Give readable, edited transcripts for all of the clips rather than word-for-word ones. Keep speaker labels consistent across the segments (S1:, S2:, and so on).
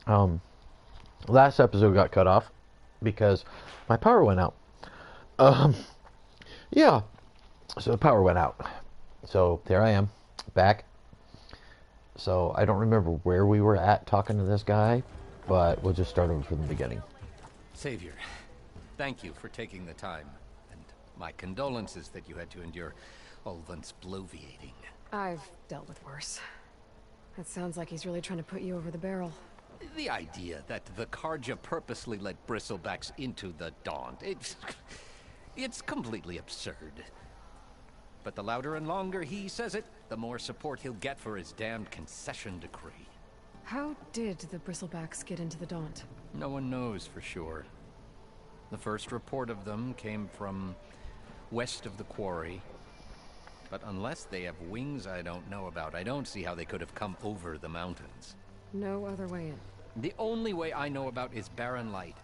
S1: Um, Last episode got cut off because my power went out. Um, yeah, so the power went out. So there I am, back. So I don't remember where we were at talking to this guy, but we'll just start over from the beginning.
S2: Savior, thank you for taking the time, and my condolences that you had to endure Ulvund's bloviating.
S3: I've dealt with worse. It sounds like he's really trying to put you over the barrel.
S2: The idea that the Karja purposely let bristlebacks into the Daunt, it's completely absurd. But the louder and longer he says it, the more support he'll get for his damned concession decree.
S3: How did the bristlebacks get into the Daunt?
S2: No one knows for sure. The first report of them came from west of the quarry. But unless they have wings I don't know about, I don't see how they could have come over the mountains.
S3: No other way in.
S2: The only way I know about is barren light.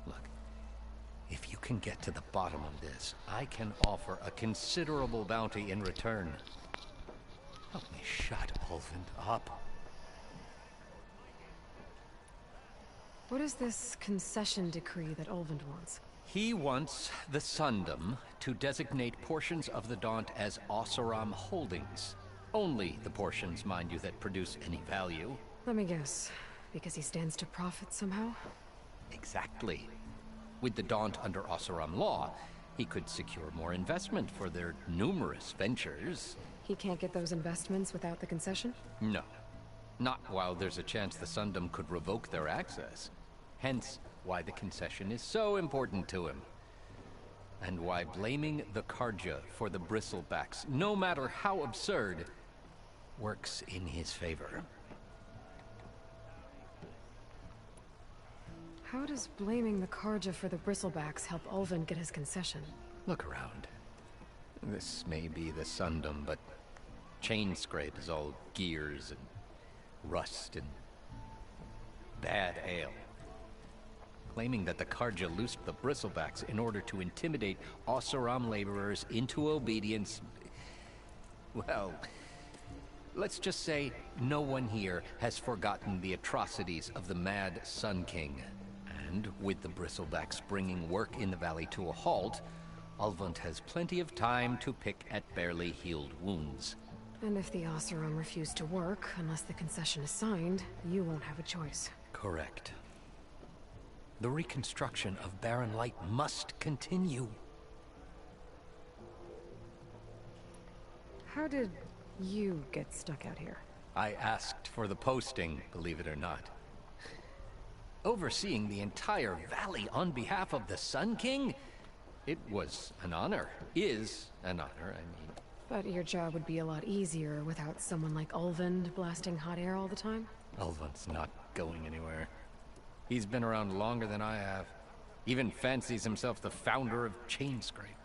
S2: Look, if you can get to the bottom of this, I can offer a considerable bounty in return. Help me shut Ulvund up.
S3: What is this concession decree that Ulvund wants?
S2: He wants the Sundom to designate portions of the Daunt as Oseram holdings. Only the portions, mind you, that produce any value.
S3: Let me guess. Because he stands to profit somehow?
S2: Exactly. With the Daunt under Oseram law, he could secure more investment for their numerous ventures.
S3: He can't get those investments without the concession?
S2: No. Not while there's a chance the Sundom could revoke their access. Hence, why the concession is so important to him. And why blaming the Karja for the bristlebacks, no matter how absurd, works in his favor.
S3: How does blaming the Karja for the bristlebacks help Ulvund get his concession?
S2: Look around. This may be the Sundom, but Chainscrape is all gears and rust and bad ale. Claiming that the Karja loosed the bristlebacks in order to intimidate Oseram laborers into obedience. Well, let's just say no one here has forgotten the atrocities of the Mad Sun King. And with the bristlebacks bringing work in the valley to a halt, Ulvund has plenty of time to pick at barely healed wounds.
S3: And if the Oseram refuse to work, unless the concession is signed, you won't have a choice.
S2: Correct. The reconstruction of Barren Light must continue.
S3: How did you get stuck out here?
S2: I asked for the posting, believe it or not. Overseeing the entire valley on behalf of the Sun King? It was an honor. Is an honor, I mean.
S3: But your job would be a lot easier without someone like Ulvund blasting hot air all the time?
S2: Ulvund's not going anywhere. He's been around longer than I have. Even fancies himself the founder of Chainscrape.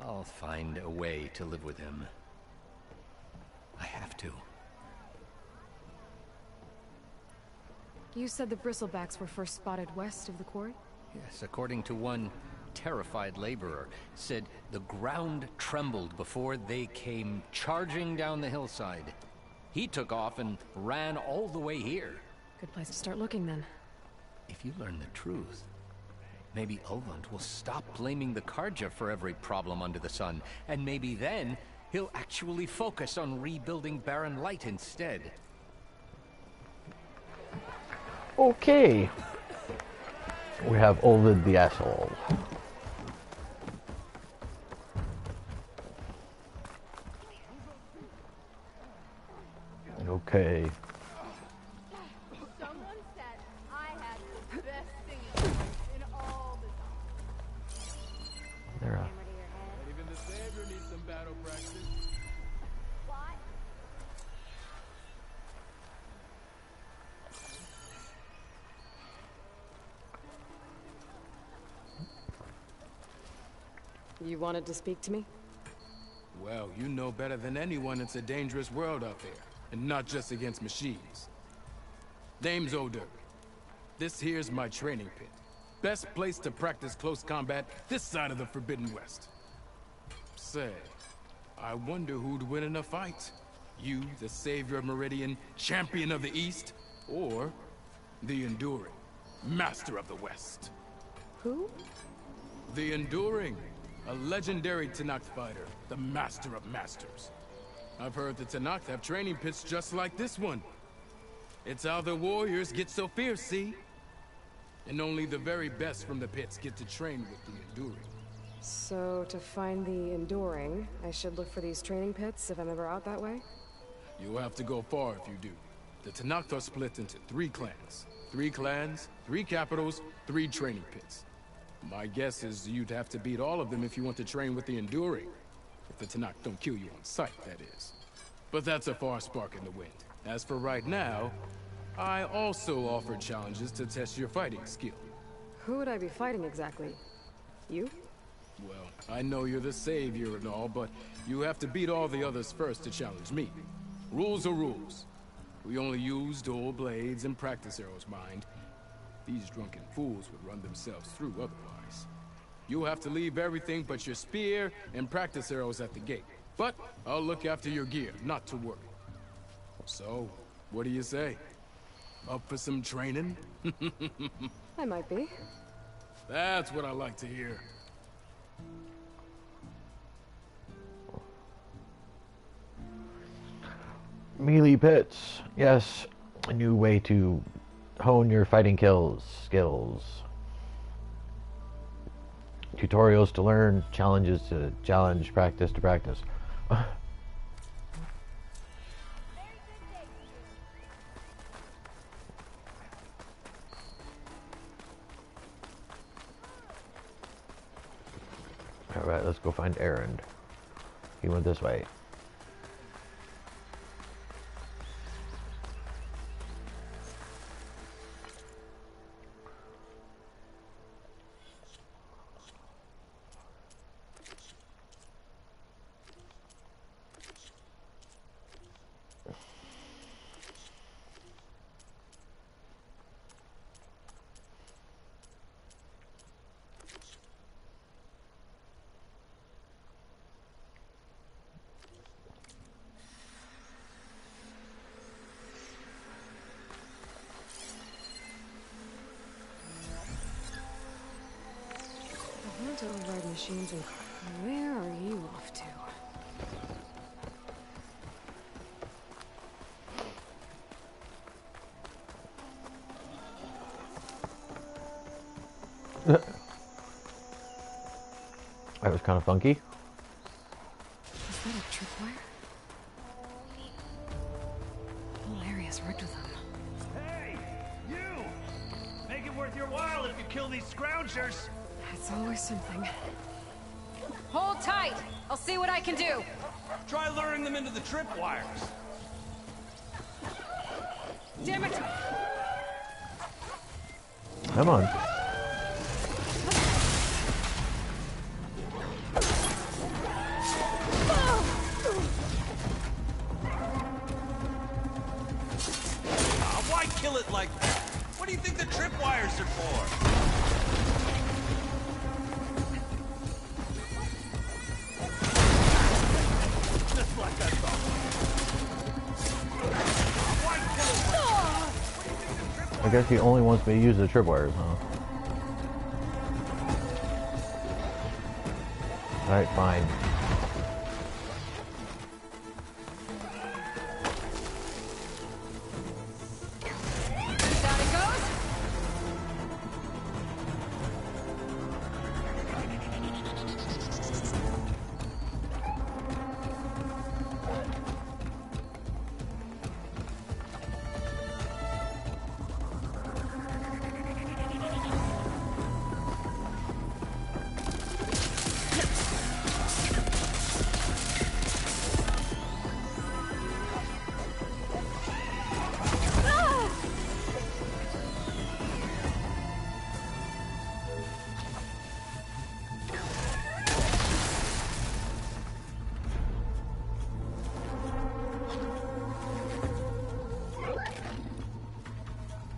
S2: I'll find a way to live with him. I have to.
S3: You said the bristlebacks were first spotted west of the quarry?
S2: Yes, according to one terrified laborer, said the ground trembled before they came charging down the hillside. He took off and ran all the way here.
S3: Good place to start looking then.
S2: If you learn the truth, maybe Ulvund will stop blaming the Karja for every problem under the sun, and maybe then he'll actually focus on rebuilding Barren Light instead.
S1: Okay. We have Ulvund the asshole. Okay.
S4: Someone said I had the best singing in all the songs.
S1: They're
S5: Even the Savior needs some battle practice.
S4: What?
S3: You wanted to speak to me?
S5: Well, you know better than anyone it's a dangerous world out there, and not just against machines. Name's O'Dirk. This here's my training pit. Best place to practice close combat this side of the Forbidden West. Say, I wonder who'd win in a fight. You, the savior of Meridian, champion of the East, or the Enduring, master of the West?
S3: Who?
S5: The Enduring, a legendary Tenakth fighter, the master of masters. I've heard the Tenakth have training pits just like this one. It's how the warriors get so fierce, see? And only the very best from the pits get to train with the Enduring.
S3: So, to find the Enduring, I should look for these training pits if I'm ever out that way?
S5: You'll have to go far if you do. The Tenakth are split into 3 clans. 3 clans, 3 capitals, 3 training pits. My guess is you'd have to beat all of them if you want to train with the Enduring. If the Tenakth don't kill you on sight, that is. But that's a far spark in the wind. As for right now, I also offer challenges to test your fighting skill.
S3: Who would I be fighting exactly? You?
S5: Well, I know you're the savior and all, but you have to beat all the others first to challenge me. Rules are rules. We only use dual blades and practice arrows, mind. These drunken fools would run themselves through otherwise. You'll have to leave everything but your spear and practice arrows at the gate. But I'll look after your gear, not to worry. So, what do you say? Up for some training?
S3: I might be.
S5: That's what I like to hear.
S1: Melee pits. Yes, a new way to hone your fighting skills. Tutorials to learn, challenges to challenge, practice to practice. Alright, let's go find Erend. He went this way.
S3: To override machines and... Where are you off to?
S1: That was kind of funky.
S3: Is that a tripwire? The whole area's rigged with them.
S6: Hey, you! Make it worth your while if you kill these scroungers.
S3: It's always something.
S7: Hold tight! I'll see what I can do!
S6: Try luring them into the tripwires.
S7: Damn it!
S1: Come on.
S6: Why kill it like that? What do you think the tripwires are for? Just like I thought. Why kill it like that? What do you think the tripwires?
S1: I guess he only wants me to use the tripwires, huh? Alright, fine.
S7: Down it goes!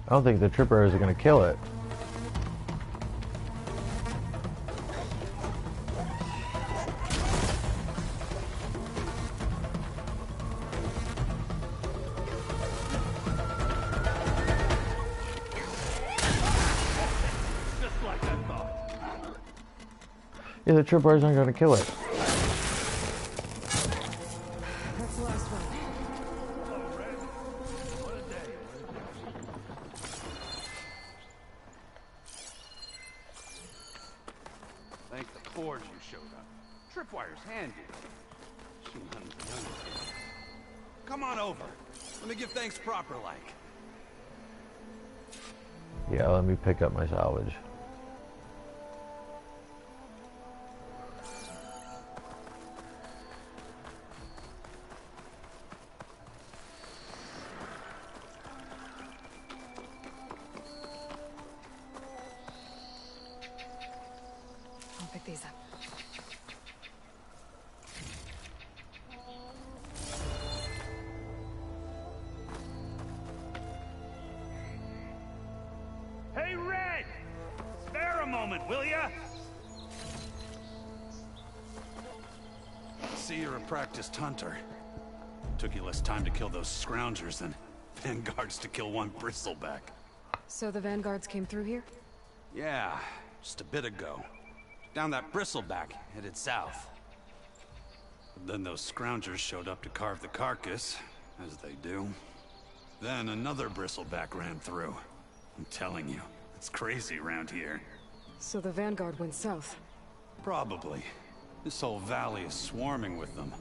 S1: I don't think the tripwires are going to kill it. Yeah, the tripwires aren't going to kill it.
S3: That's the last one.
S6: Hello, Red. What a day.
S8: Thank the Forge you showed up. Tripwire's handy. She hunted the young kid. Come on over. Let me give thanks proper like.
S1: Yeah, let me pick up my salvage.
S3: I'll pick these up.
S6: Hey, Red! Spare a moment, will ya?
S8: See, you're a practiced hunter. Took you less time to kill those scroungers than vanguards to kill one bristleback.
S3: So the vanguards came through here?
S8: Yeah, just a bit ago. Down that bristleback, headed south. But then those scroungers showed up to carve the carcass, as they do. Then another bristleback ran through. I'm telling you, it's crazy around here.
S3: So the vanguard went south.
S8: Probably. This whole valley is swarming with them.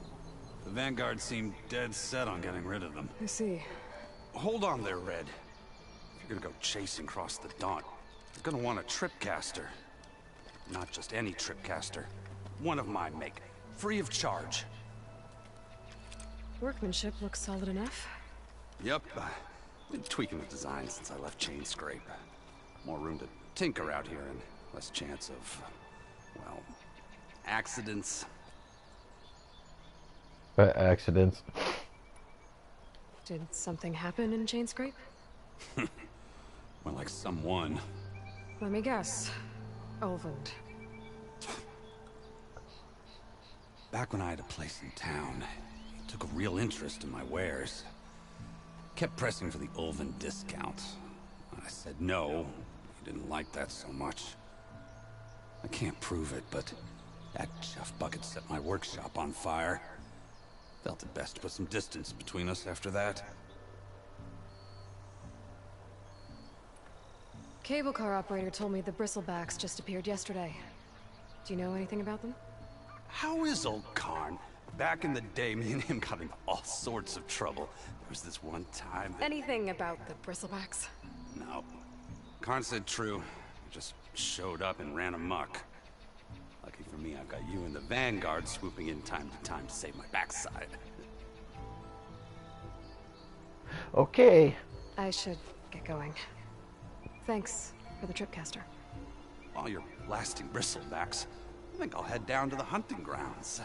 S8: The vanguard seemed dead set on getting rid of them.
S3: I see.
S8: Hold on there, Red. If you're gonna go chasing across the Daunt, you're gonna want a tripcaster. Not just any tripcaster. One of my make. Free of charge.
S3: Workmanship looks solid enough.
S8: Yep. Been tweaking the design since I left Chain Scrape. More room to tinker out here and less chance of, well, accidents.
S1: Accidents.
S3: Did something happen in Chain Scrape?
S8: More like someone.
S3: Let me guess. Ulvund.
S8: Back when I had a place in town, he took a real interest in my wares. Kept pressing for the Ulvund discount. I said no. He didn't like that so much. I can't prove it, but that chuff bucket set my workshop on fire. Felt it best to put some distance between us after that.
S3: Cable car operator told me the bristlebacks just appeared yesterday. Do you know anything about them?
S8: How is old Karn? Back in the day, me and him got into all sorts of trouble. There was this one time that...
S3: Anything about the bristlebacks?
S8: No. Karn said true. Just showed up and ran amok. Lucky for me, I've got you and the Vanguard swooping in time to time to save my backside.
S1: Okay.
S3: I should get going. Thanks for the tripcaster.
S8: While you're blasting bristlebacks, I think I'll head down to the hunting grounds.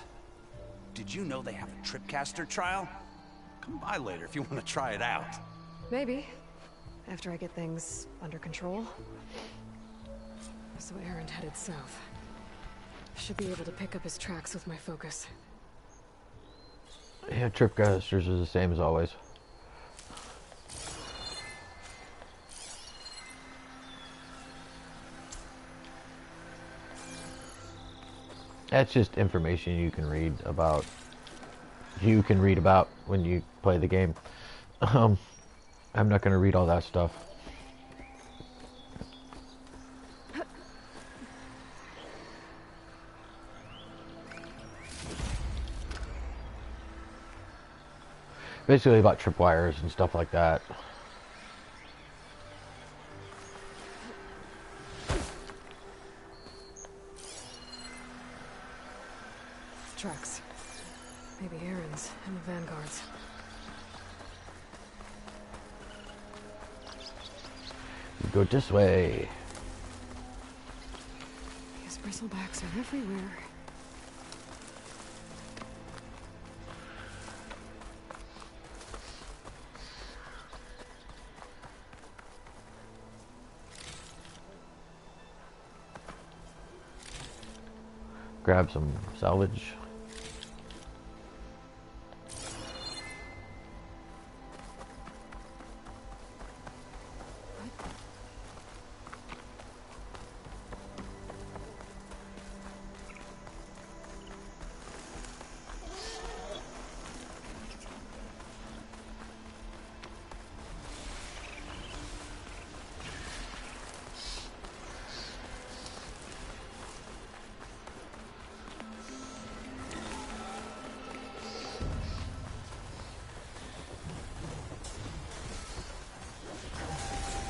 S8: Did you know they have a tripcaster trial? Come by later if you want to try it out.
S3: Maybe. After I get things under control. So Aaron headed south. Should be able to pick up his tracks with my focus.
S1: Yeah, tripcasters are the same as always. That's just information you can read about. You can read about when you play the game. I'm not going to read all that stuff. Basically about tripwires and stuff like that.
S3: Tracks. Maybe Aaron's and the Vanguard's.
S1: Go this way.
S3: These bristlebacks are everywhere.
S1: Grab some salvage.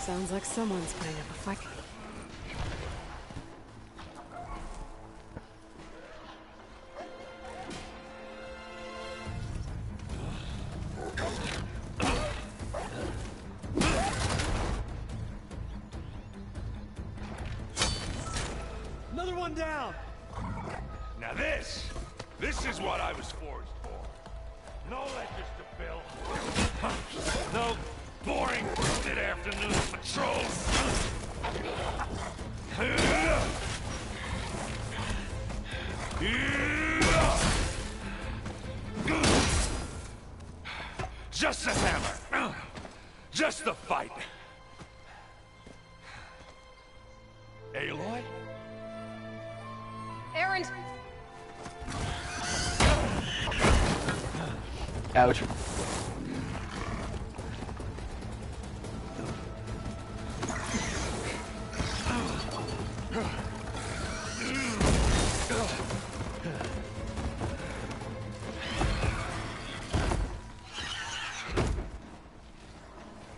S3: Sounds like someone's putting up a fight.
S6: Another one down! Now this is what I was forged for. No ledgers to fill. No boring mid-afternoon patrols. Just the hammer. Just the fight. Aloy?
S7: Erend!
S1: Ouch.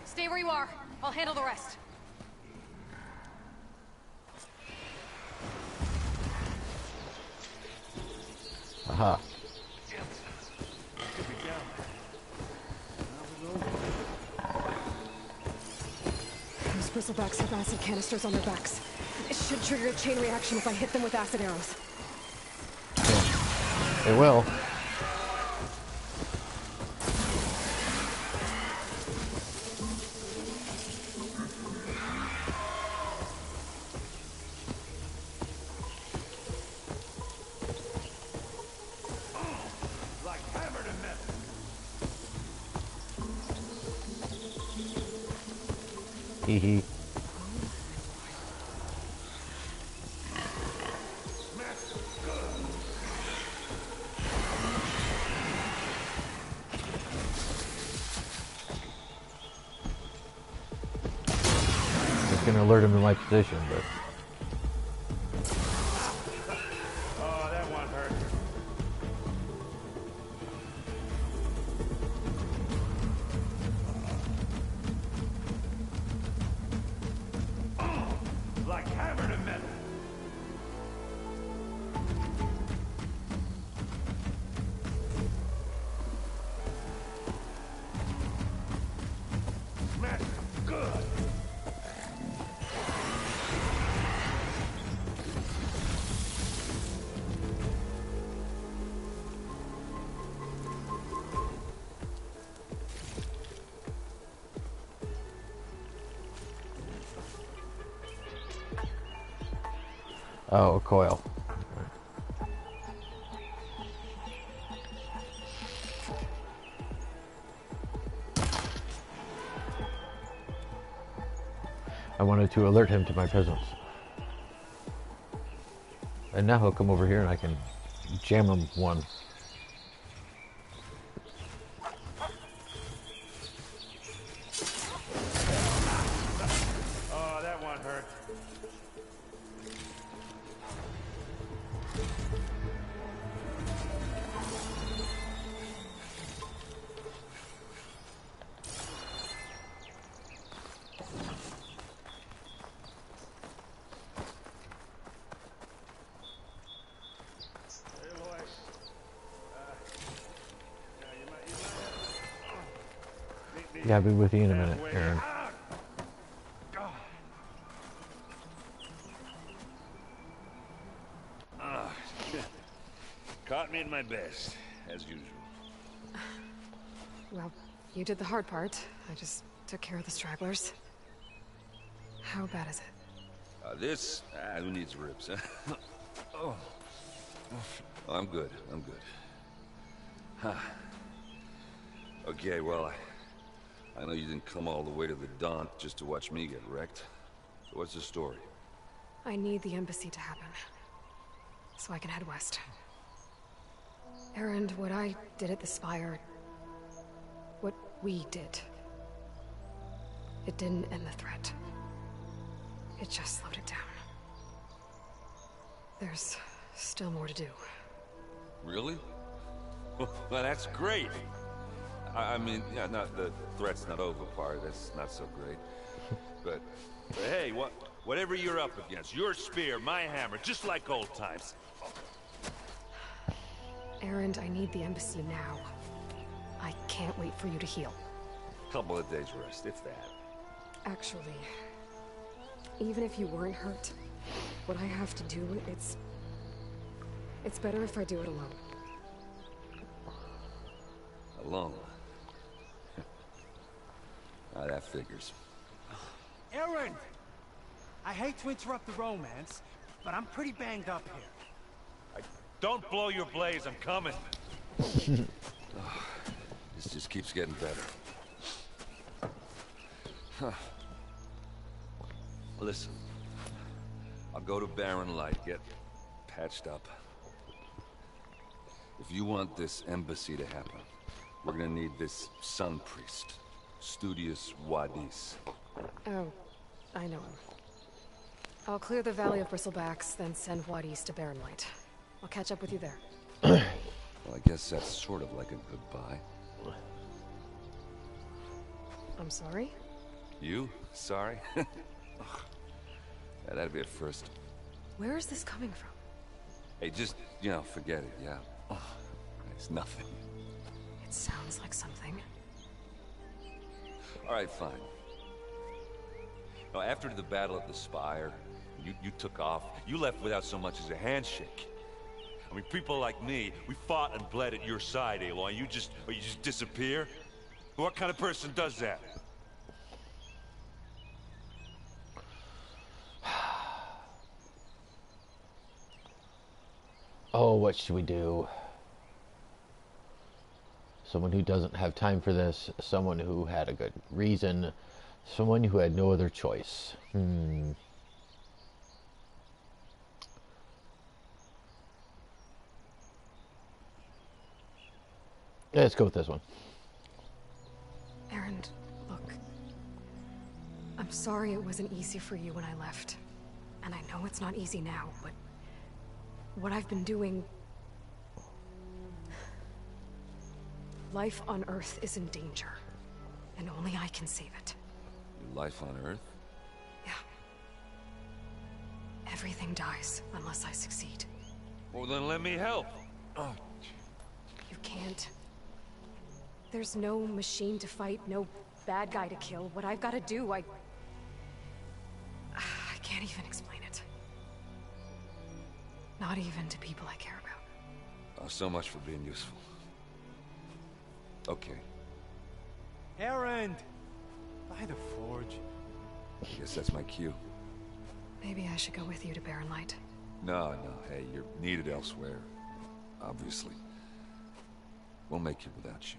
S7: Stay where you are. I'll handle the rest.
S1: Aha.
S3: Those bristlebacks have acid canisters on their backs. It should trigger a chain reaction if I hit them with acid arrows.
S1: It will.
S6: Like hammered and metal.
S1: Hee hee. It's gonna alert him to my position, but
S6: Oh, that one hurt. Like hammered and metal. Smash it. Good.
S1: oh, a coil. I wanted to alert him to my presence. And now he'll come over here and I can jam him one.
S6: Oh, that one hurt. Aloy.
S1: Yeah, I'll be with you in a minute, Aaron.
S6: Caught me at my best, as usual.
S3: Well, you did the hard part. I just took care of the stragglers. How bad is it?
S9: Who needs ribs, huh? Oh. I'm good, I'm good. Huh. Okay, well, I know you didn't come all the way to the Daunt just to watch me get wrecked. So what's the story?
S3: I need the embassy to happen, so I can head west. Erend, what I did at the Spire, what we did, it didn't end the threat. It just slowed it down. There's still more to do.
S9: Really? Well, that's great. I mean, yeah, not the threat's not over part, that's not so great. But hey, whatever you're up against, your spear, my hammer, just like old times.
S3: Erend, I need the embassy now. I can't wait for you to heal.
S9: Couple of days rest, if that.
S3: Actually, even if you weren't hurt, what I have to do, it's better if I do it alone.
S9: Alone. Ah, that figures.
S10: Erend! I hate to interrupt the romance, but I'm pretty banged up here.
S9: Don't blow your blaze, I'm coming. This just keeps getting better. Huh. Listen, I'll go to Barren Light, get patched up. If you want this embassy to happen, we're gonna need this sun priest, Studius Wadis.
S3: Oh, I know him. I'll clear the Valley of Bristlebacks, then send Wadis to Barren Light. I'll catch up with you there.
S9: Well, I guess that's sort of like a goodbye.
S3: I'm sorry?
S9: You? Sorry? Yeah, that'd be a first.
S3: Where is this coming from?
S9: Hey, just, you know, forget it, yeah? Oh, it's nothing.
S3: It sounds like something.
S9: All right, fine. Now, after the battle at the Spire, you took off. You left without so much as a handshake. I mean, people like me, we fought and bled at your side, Aloy. You just disappear? What kind of person does that?
S1: Oh, what should we do? Someone who doesn't have time for this, someone who had a good reason, someone who had no other choice. Yeah, let's go with this one.
S3: Erend, look. I'm sorry it wasn't easy for you when I left. And I know it's not easy now, but what I've been doing... Life on Earth is in danger, and only I can save it.
S9: Your life on Earth?
S3: Yeah. Everything dies unless I succeed.
S9: Well, then let me help. Oh.
S3: You can't. There's no machine to fight, no bad guy to kill. What I've got to do, I can't even explain it. Not even to people I care about.
S9: Oh, so much for being useful. Okay.
S10: Erend! By the forge.
S9: I guess that's my cue.
S3: Maybe I should go with you to Barren Light.
S9: No, hey, you're needed elsewhere. Obviously. We'll make it without you.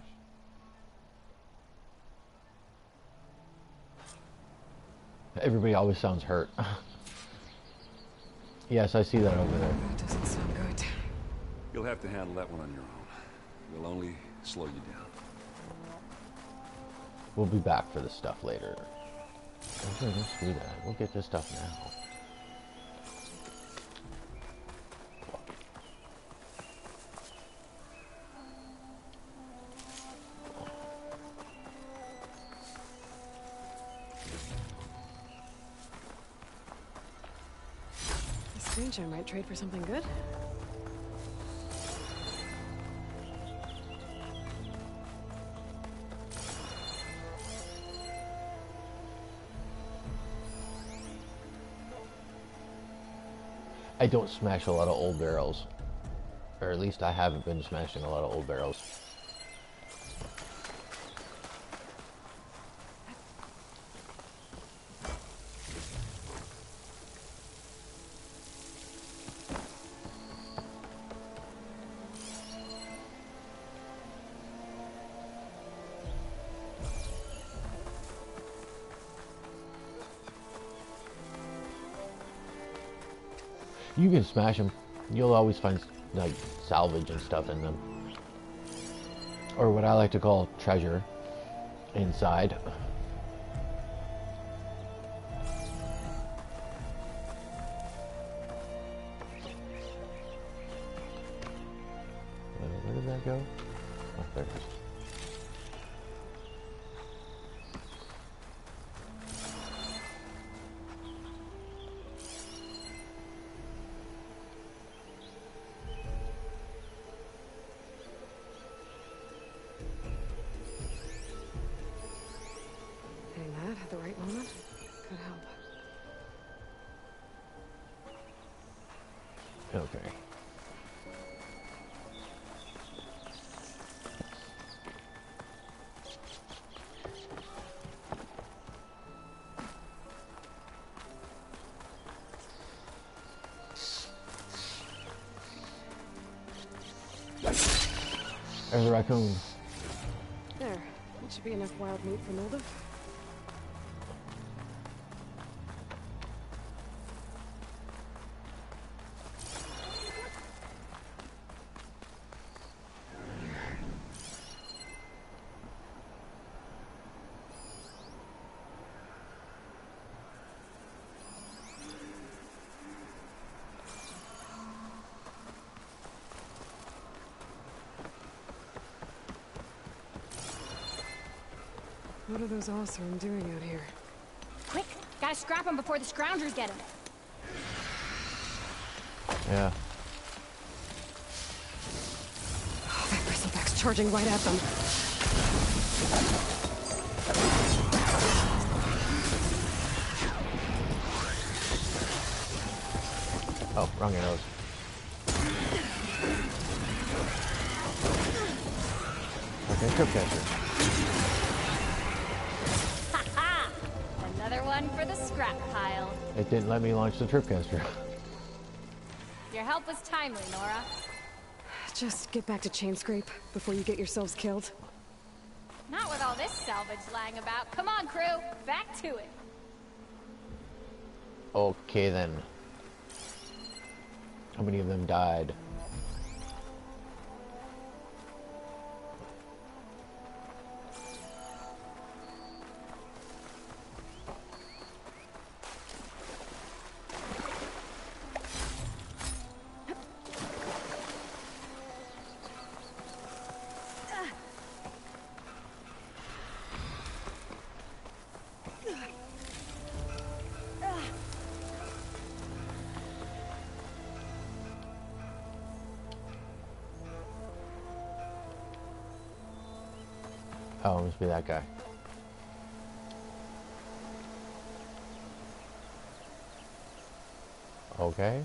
S1: Everybody always sounds hurt. Yes, I see that over there.
S3: That doesn't sound good.
S9: You'll have to handle that one on your own. We'll only slow you down.
S1: We'll be back for this stuff later. Okay, let's do that. We'll get this stuff now.
S3: The stranger might trade for something good.
S1: I don't smash a lot of old barrels. Or at least I haven't been smashing a lot of old barrels. You can smash them. You'll always find like salvage and stuff in them, or what I like to call treasure inside. Where did that go? Oh, there it is. There's a raccoon.
S3: There. That should be enough wild meat for Nolda. What are those Oseram doing out here?
S7: Quick! Gotta scrap him before the scroungers get him.
S1: Yeah.
S3: Oh, that bristleback's charging right at them.
S1: Oh, wrong nose. Okay, tripcaster.
S7: Another one for the scrap pile.
S1: It didn't let me launch the tripcaster.
S7: Your help was timely, Nora.
S3: Just get back to Chainscrape before you get yourselves killed.
S7: Not with all this salvage lying about. Come on, crew. Back to it.
S1: Okay then. How many of them died? Oh, it must be that guy. Okay.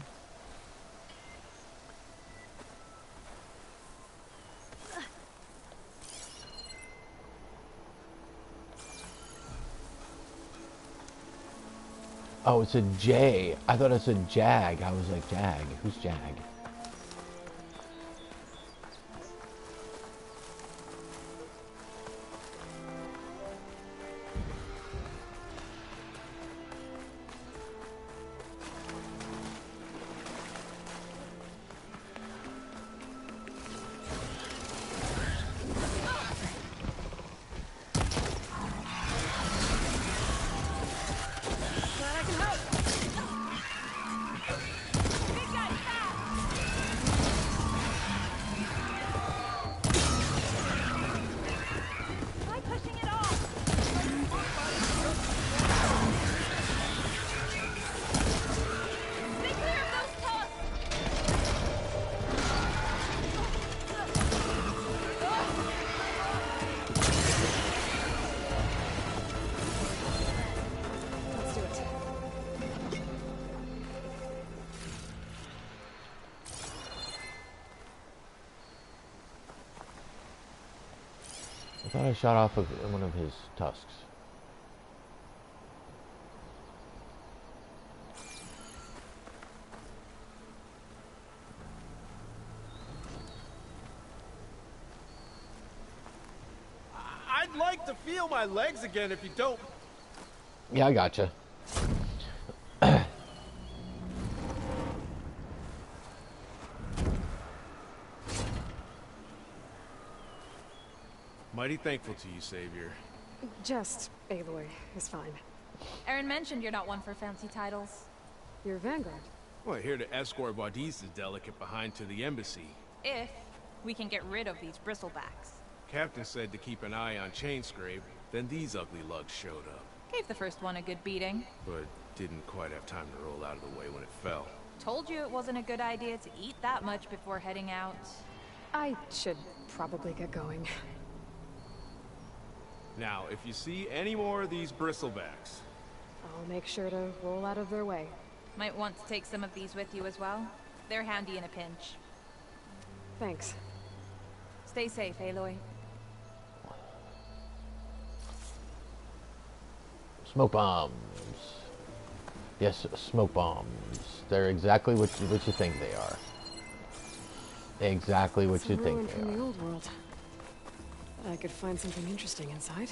S1: Oh, it's a J. I thought it said Jag. I was like, Jag. Who's Jag? I thought I shot off one of his tusks.
S11: I'd like to feel my legs again if you don't.
S1: Yeah, I gotcha.
S11: Mighty thankful to you, Savior.
S3: Just Aloy is fine.
S7: Aaron mentioned you're not one for fancy titles.
S3: You're Vanguard.
S11: Well, here to escort Wadis' delicate behind to the embassy.
S7: If we can get rid of these bristlebacks.
S11: Captain said to keep an eye on Chainscrape, then these ugly lugs showed up.
S7: Gave the first one a good beating.
S11: But didn't quite have time to roll out of the way when it fell.
S7: Told you it wasn't a good idea to eat that much before heading out.
S3: I should probably get going.
S11: Now, if you see any more of these bristlebacks...
S3: I'll make sure to roll out of their way.
S7: Might want to take some of these with you as well. They're handy in a pinch.
S3: Thanks.
S7: Stay safe, Aloy.
S1: Smoke bombs. Yes, smoke bombs. They're exactly what you think they are. Exactly what you think they
S3: from the
S1: are.
S3: old world. I could find something interesting inside.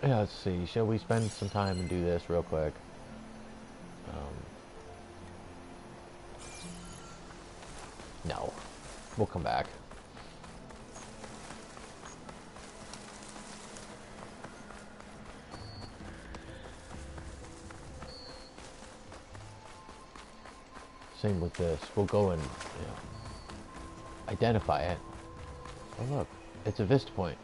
S1: Yeah, let's see. Shall we spend some time and do this real quick? No. We'll come back. Same with this. We'll go and, identify it. Oh look, it's a vista point.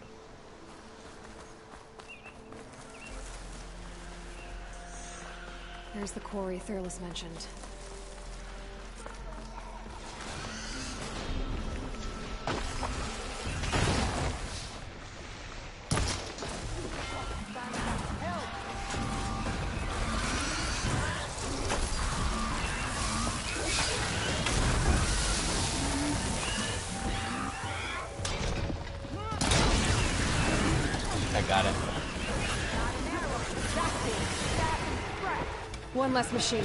S3: There's the quarry Thurles mentioned.
S1: I got it.
S3: One less machine.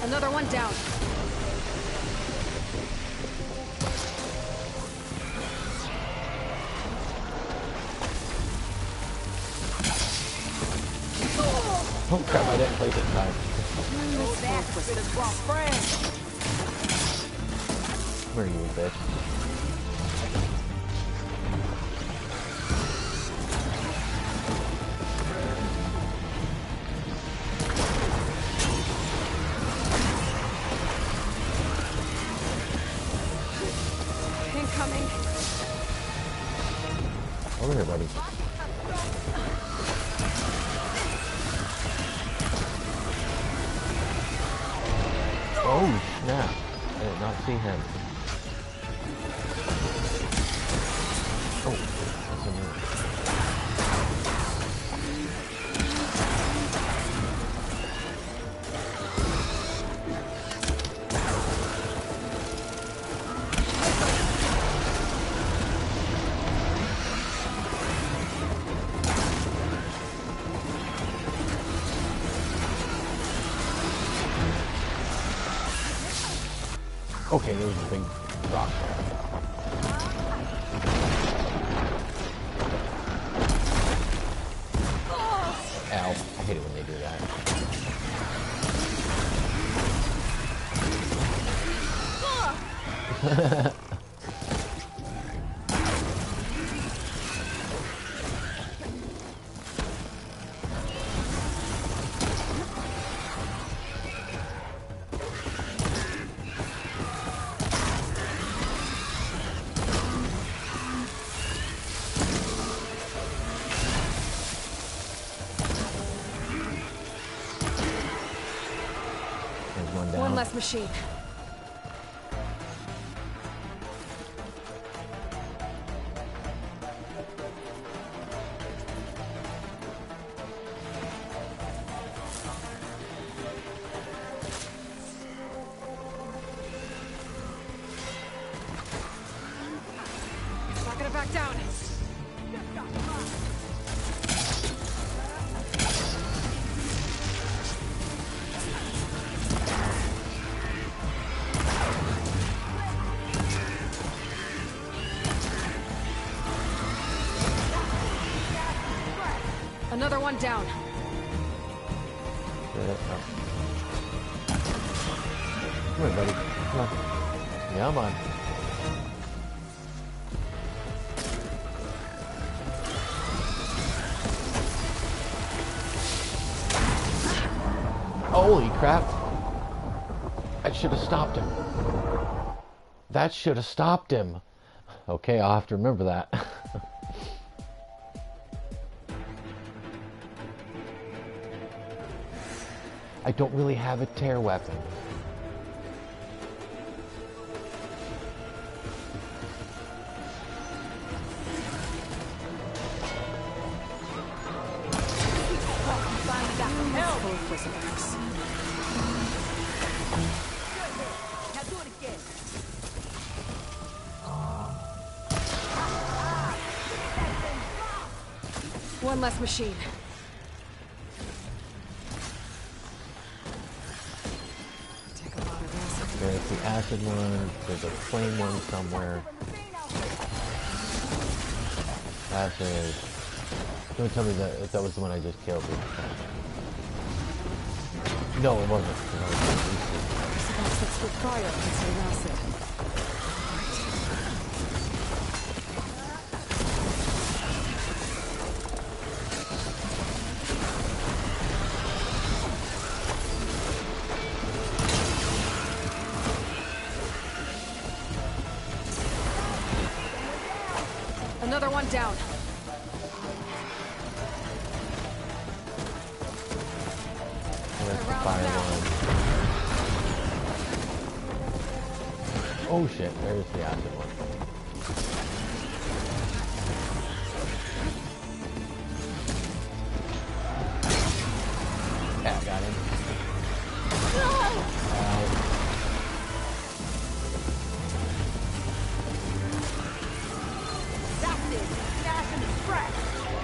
S3: Another one down.
S1: Oh crap, I didn't place it in time. Where are you, bitch?
S3: Incoming.
S1: Over here, buddy. Oh snap! I did not see him. Oh, that's a move. Okay, there was a big rock there. Ow. I hate it when they do that. There's one down.
S3: One less machine. Not gonna back down. Another one down.
S1: Come here, buddy. Come on. Yeah, I'm on. Holy crap. I That should have stopped him. That should have stopped him. Okay, I'll have to remember that. I don't really have a tear weapon.
S3: One less machine. Take a lot of acid.
S1: There's the acid one. There's a flame one somewhere. Acid. Don't tell me that that was the one I just killed. No, it wasn't.
S3: That's with fire instead of acid. Another one down.
S1: There's the fire one. Oh shit, there's the acid one. Yeah, I got him.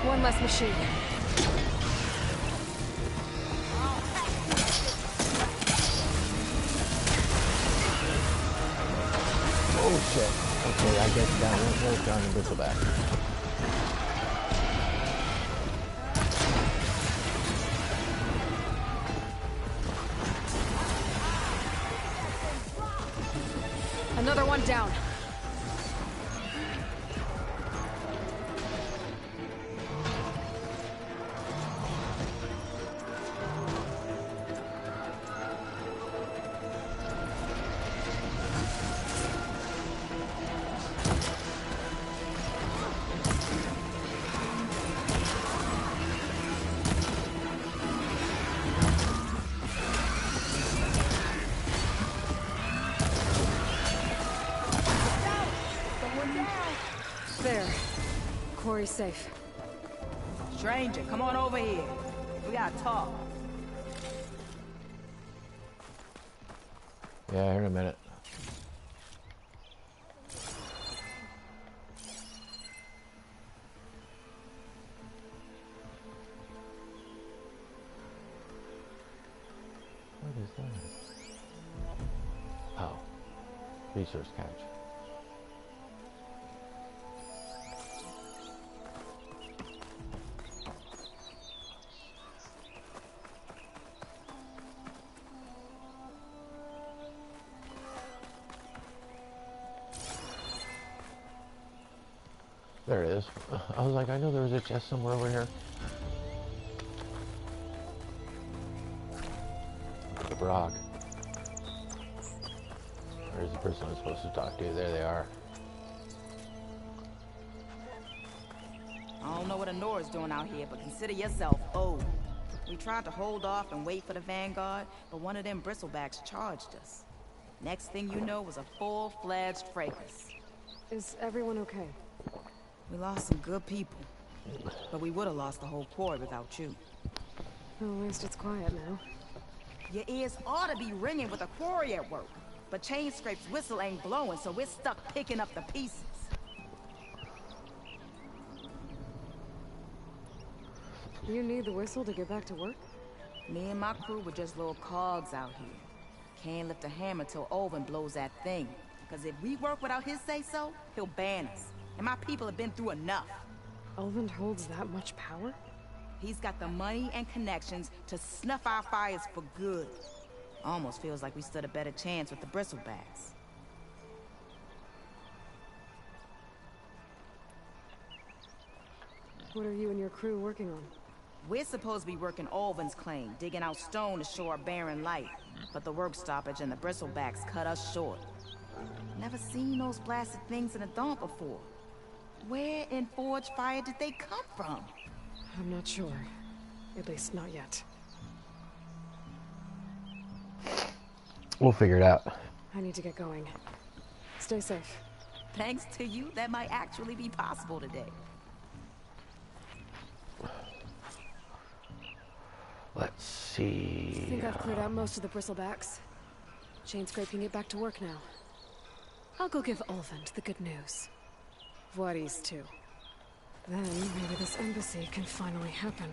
S3: One less machine.
S1: Oh shit. Okay, I guess that won't down and bristle back.
S3: Another one down. There. Quarry's safe.
S12: Stranger, come on over here. We gotta talk.
S1: Yeah, here in a minute. What is that? Oh. Resource catch. There it is. I was like, I know there was a chest somewhere over here. The Brock. Where's the person I'm supposed to talk to? There they are.
S12: I don't know what Honora's doing out here, but consider yourself old. We tried to hold off and wait for the Vanguard, but one of them bristlebacks charged us. Next thing you know was a full-fledged fracas.
S3: Is everyone okay?
S12: We lost some good people, but we would have lost the whole quarry without you.
S3: Well, at least it's quiet now.
S12: Your ears ought to be ringing with a quarry at work, but Chainscrape's whistle ain't blowing, so we're stuck picking up the pieces.
S3: You need the whistle to get back to work?
S12: Me and my crew were just little cogs out here. Can't lift a hammer till Olvin blows that thing. Because if we work without his say-so, he'll ban us. And my people have been through enough.
S3: Elvin holds that much power?
S12: He's got the money and connections to snuff our fires for good. Almost feels like we stood a better chance with the bristlebacks.
S3: What are you and your crew working on?
S12: We're supposed to be working Alvin's claim, digging out stone to show our barren light. But the work stoppage and the bristlebacks cut us short. Never seen those blasted things in a dawn before. Where in Forge Fire did they come from?
S3: I'm not sure. At least not yet.
S1: We'll figure it out.
S3: I need to get going. Stay safe.
S12: Thanks to you, that might actually be possible today.
S1: Let's see.
S3: I think I've cleared out most of the bristlebacks. Chainscrape can get back to work now. I'll go give Ulvund the good news. Voorhees too. Then maybe this embassy can finally happen.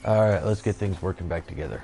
S1: Alright, let's get things working back together.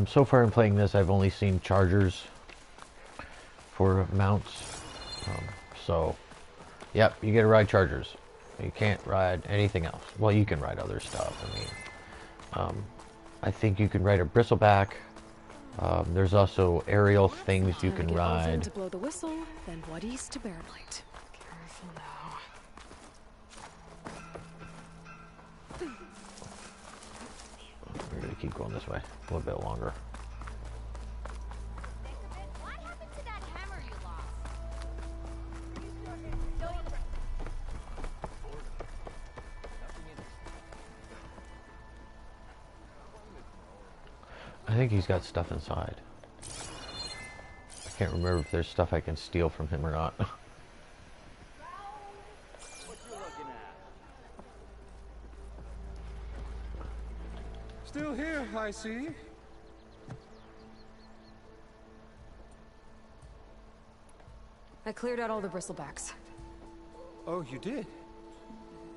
S1: So far in playing this, I've only seen chargers for mounts. So, yep, you get to ride chargers. You can't ride anything else. Well, you can ride other stuff. I mean, I think you can ride a bristleback. There's also aerial things you can ride.
S3: To blow the whistle, then Voorhees to bear light. Careful now.
S1: We're gonna keep going this way a little bit longer.
S7: What happened to that hammer you lost?
S1: I think he's got stuff inside. I can't remember if there's stuff I can steal from him or not.
S13: Still here, I see.
S3: I cleared out all the bristlebacks.
S13: Oh, you did?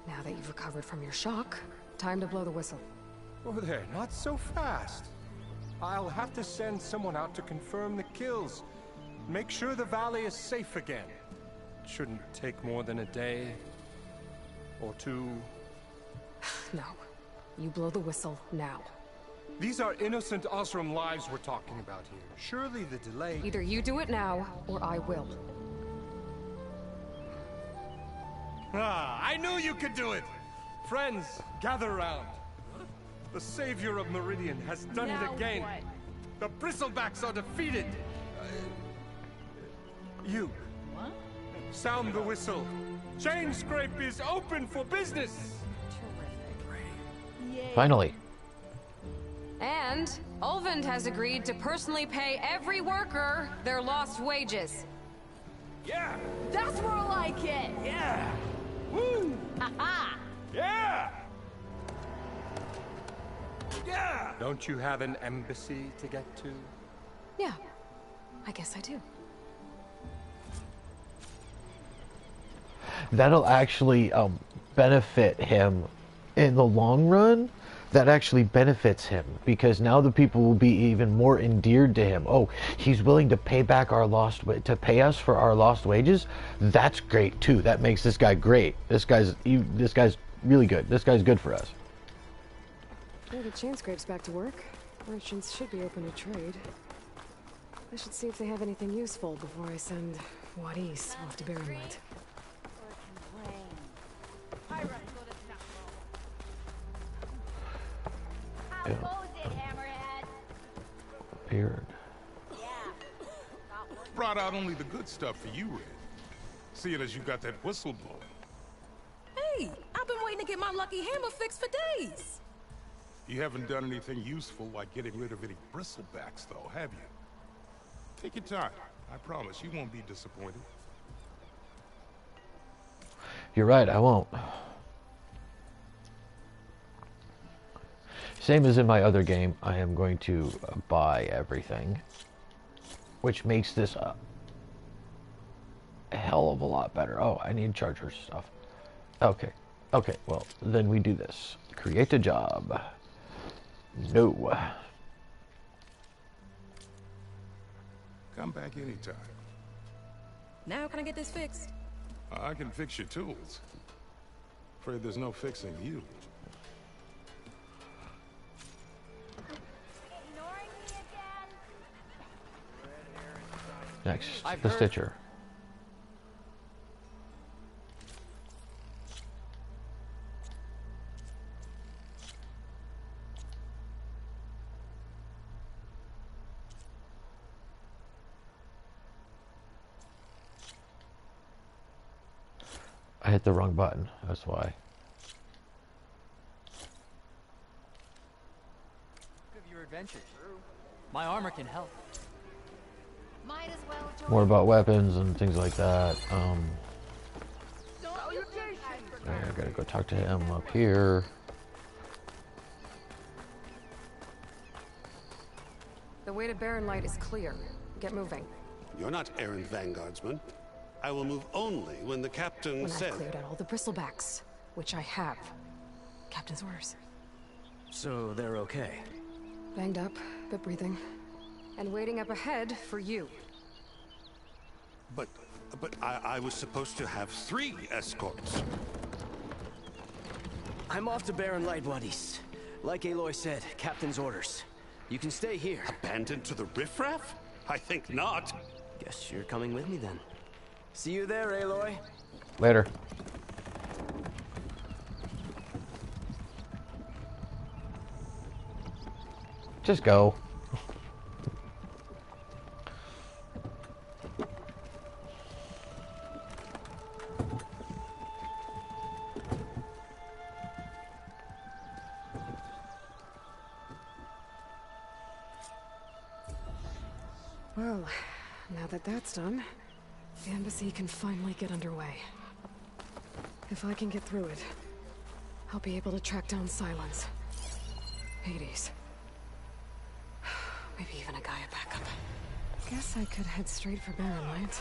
S3: Now that you've recovered from your shock, time to blow the whistle.
S13: Oh there, not so fast. I'll have to send someone out to confirm the kills. Make sure the valley is safe again. It shouldn't take more than a day or two.
S3: No. You blow the whistle now.
S13: These are innocent Osram lives we're talking about here. Surely the delay...
S3: Either you do it now, or I will.
S13: Ah, I knew you could do it! Friends, gather round. The savior of Meridian has done it again.
S7: What?
S13: The bristlebacks are defeated. You.
S7: What?
S13: Sound the whistle. Chainscrape is open for business.
S7: Terrific.
S1: Finally.
S3: And Ulvund has agreed to personally pay every worker their lost wages.
S13: Yeah!
S7: That's more like it.
S13: Yeah! Woo!
S7: Ha-ha!
S13: Yeah! Yeah! Don't you have an embassy to get to?
S3: Yeah, I guess I do.
S1: that'll actually benefit him in the long run. That actually benefits him because now the people will be even more endeared to him. Oh, he's willing to pay back our to pay us for our lost wages. That's great too. That makes this guy great. This guy's really good. This guy's good for us.
S3: Yeah, the chain scrape's back to work. Merchants should be open to trade. I should see if they have anything useful before I send Wadis off to Barren Light.
S1: Beard.
S14: Brought out only the good stuff for you, Red. Seeing as you got that whistle blowing.
S15: Hey, I've been waiting to get my lucky hammer fixed for days.
S14: You haven't done anything useful like getting rid of any bristlebacks, though, have you? Take your time. I promise you won't be disappointed.
S1: You're right, I won't. Same as in my other game, I am going to buy everything, which makes this a hell of a lot better. Oh, I need charger stuff. Okay, well, then we do this. Create a job. No.
S14: Come back anytime.
S15: Now can I get this fixed?
S14: I can fix your tools. Afraid there's no fixing you.
S1: Next, the Stitcher. I hit the wrong button, that's why.
S16: Of your adventure. My armor can help.
S7: Might as well join.
S1: More about weapons and things like that. I gotta go talk to him up here.
S3: The way to Barren Light is clear. Get moving.
S17: You're not errant vanguardsman. I will move only when the captain
S3: When
S17: says.
S3: I've cleared out all the bristlebacks, which I have. Captain's orders.
S16: So they're okay.
S3: Banged up, but breathing. And waiting up ahead for you.
S17: But I was supposed to have 3 escorts.
S16: I'm off to Barren Light, buddies. Like Aloy said, Captain's orders. You can stay here.
S17: Abandoned to the riffraff? I think not.
S16: Guess you're coming with me then. See you there, Aloy.
S1: Later. Just go.
S3: Well, now that that's done, the embassy can finally get underway. If I can get through it, I'll be able to track down Silence. Hades. Maybe even a Gaia backup. Guess I could head straight for Barren Light.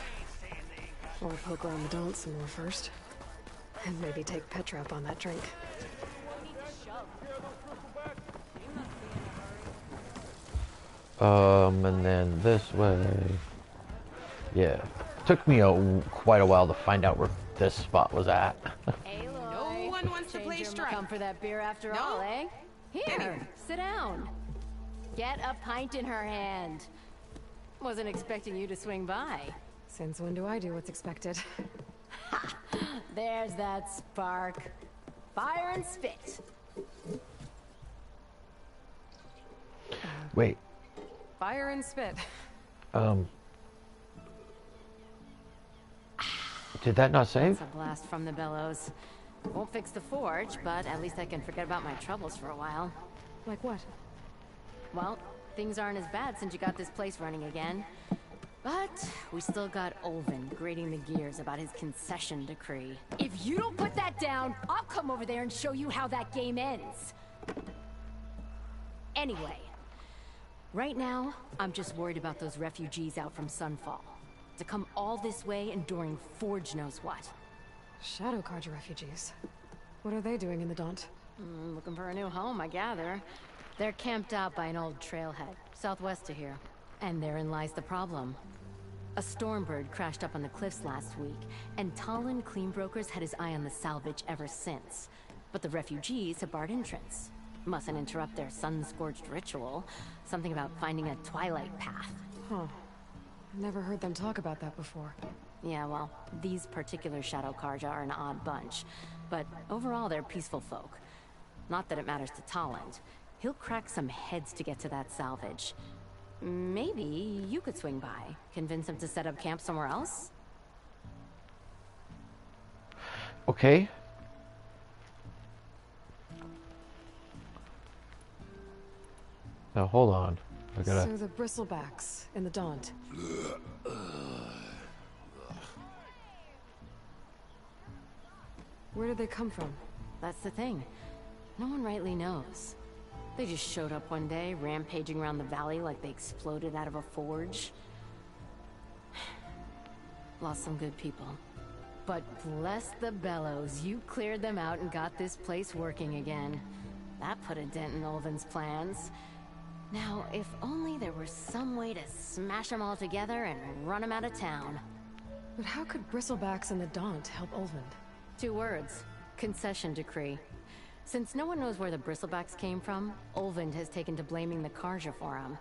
S3: Or poke around the dance some more first. And maybe take Petra up on that drink.
S1: And then this way. Yeah. Took me quite a while to find out where this spot was at.
S7: No
S12: one wants to play strike.
S7: Come for that beer after all, eh? Here, sit down. Get a pint in her hand. Wasn't expecting you to swing by.
S3: Since when do I do what's expected?
S7: Ha! There's that spark. Fire and spit.
S1: Wait.
S3: Fire and spit.
S1: Did that not save?
S7: That's a blast from the bellows. Won't fix the forge, but at least I can forget about my troubles for a while.
S3: Like what?
S7: Well, things aren't as bad since you got this place running again. But we still got Olvin grating the gears about his concession decree. If you don't put that down, I'll come over there and show you how that game ends. Anyway, right now, I'm just worried about those refugees out from Sunfall. To come all this way enduring Forge knows what.
S3: Shadow Carja refugees. What are they doing in the Daunt?
S7: Looking for a new home, I gather. They're camped out by an old trailhead, southwest of here. And therein lies the problem. A Stormbird crashed up on the cliffs last week, and Talon Cleanbrokers had his eye on the salvage ever since. But the refugees have barred entrance. Mustn't interrupt their sun-scorched ritual. Something about finding a twilight path.
S3: Huh. Never heard them talk about that before.
S7: Yeah, well, these particular Shadow Carja are an odd bunch. But overall, they're peaceful folk. Not that it matters to Talon. He'll crack some heads to get to that salvage. Maybe you could swing by, convince him to set up camp somewhere else?
S1: Okay. Now hold on. I gotta...
S3: So the bristlebacks in the Daunt. Where did they come from?
S7: That's the thing. No one rightly knows. They just showed up one day, rampaging around the valley like they exploded out of a forge. Lost some good people. But bless the bellows, you cleared them out and got this place working again. That put a dent in Ulvin's plans. Now, if only there was some way to smash them all together and run them out of town.
S3: But how could bristlebacks in the Daunt help Ulvin?
S7: 2 words. Concession decree. Since no one knows where the bristlebacks came from, Ulvin has taken to blaming the Carja for them.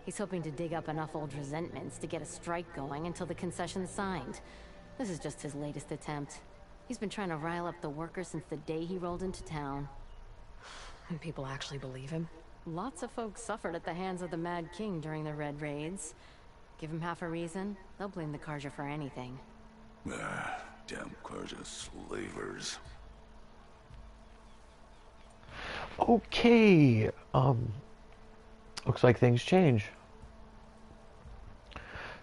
S7: He's hoping to dig up enough old resentments to get a strike going until the concession's signed. This is just his latest attempt. He's been trying to rile up the workers since the day he rolled into town.
S3: And people actually believe him?
S7: Lots of folks suffered at the hands of the Mad King during the Red Raids. Give him half a reason, they'll blame the Carja for anything.
S9: Damn Carja slavers.
S1: Okay. Looks like things change.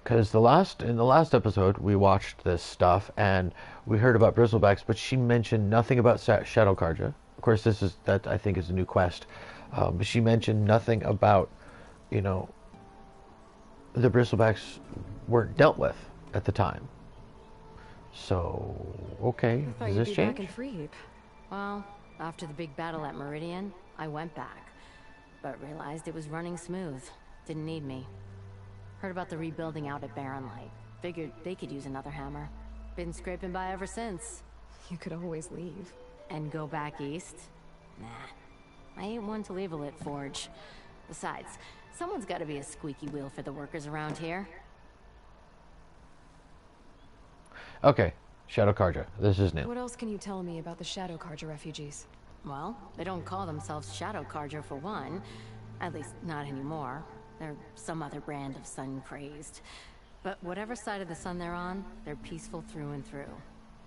S1: Because in the last episode, we watched this stuff and we heard about bristlebacks, but she mentioned nothing about Shadow Carja. Of course, that I think is a new quest. But she mentioned nothing about, you know, the bristlebacks weren't dealt with at the time. So, okay,
S3: I thought
S7: you'd
S3: you'd
S7: be
S3: be
S7: back
S3: back in Freeheap.
S7: Well, after the big battle at Meridian, I went back. But realized it was running smooth. Didn't need me. Heard about the rebuilding out at Barren Light. Figured they could use another hammer. Been scraping by ever since.
S3: You could always leave.
S7: And go back east? Nah. I ain't one to leave a lit forge. Besides, someone's gotta be a squeaky wheel for the workers around here.
S1: Okay, Shadow Carja. This is new.
S3: What else can you tell me about the Shadow Carja refugees?
S7: Well, they don't call themselves Shadow Carja for one. At least, not anymore. They're some other brand of sun-crazed. But whatever side of the sun they're on, they're peaceful through and through.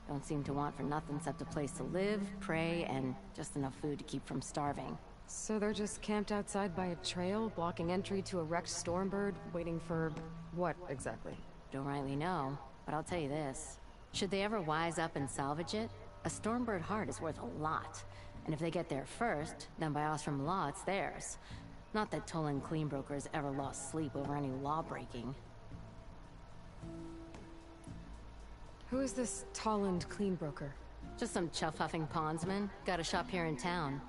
S7: Don't seem to want for nothing except a place to live, pray, and just enough food to keep from starving.
S3: So they're just camped outside by a trail, blocking entry to a wrecked Stormbird, waiting for... what, exactly?
S7: Don't rightly know, but I'll tell you this. Should they ever wise up and salvage it, a Stormbird heart is worth a lot. And if they get there first, then by Ostrom law, it's theirs. Not that Tolan Cleanbrokers ever lost sleep over any law-breaking.
S3: Who is this Talland Cleanbroker?
S7: Just some chuff-huffing pondsman. Got a shop here in town.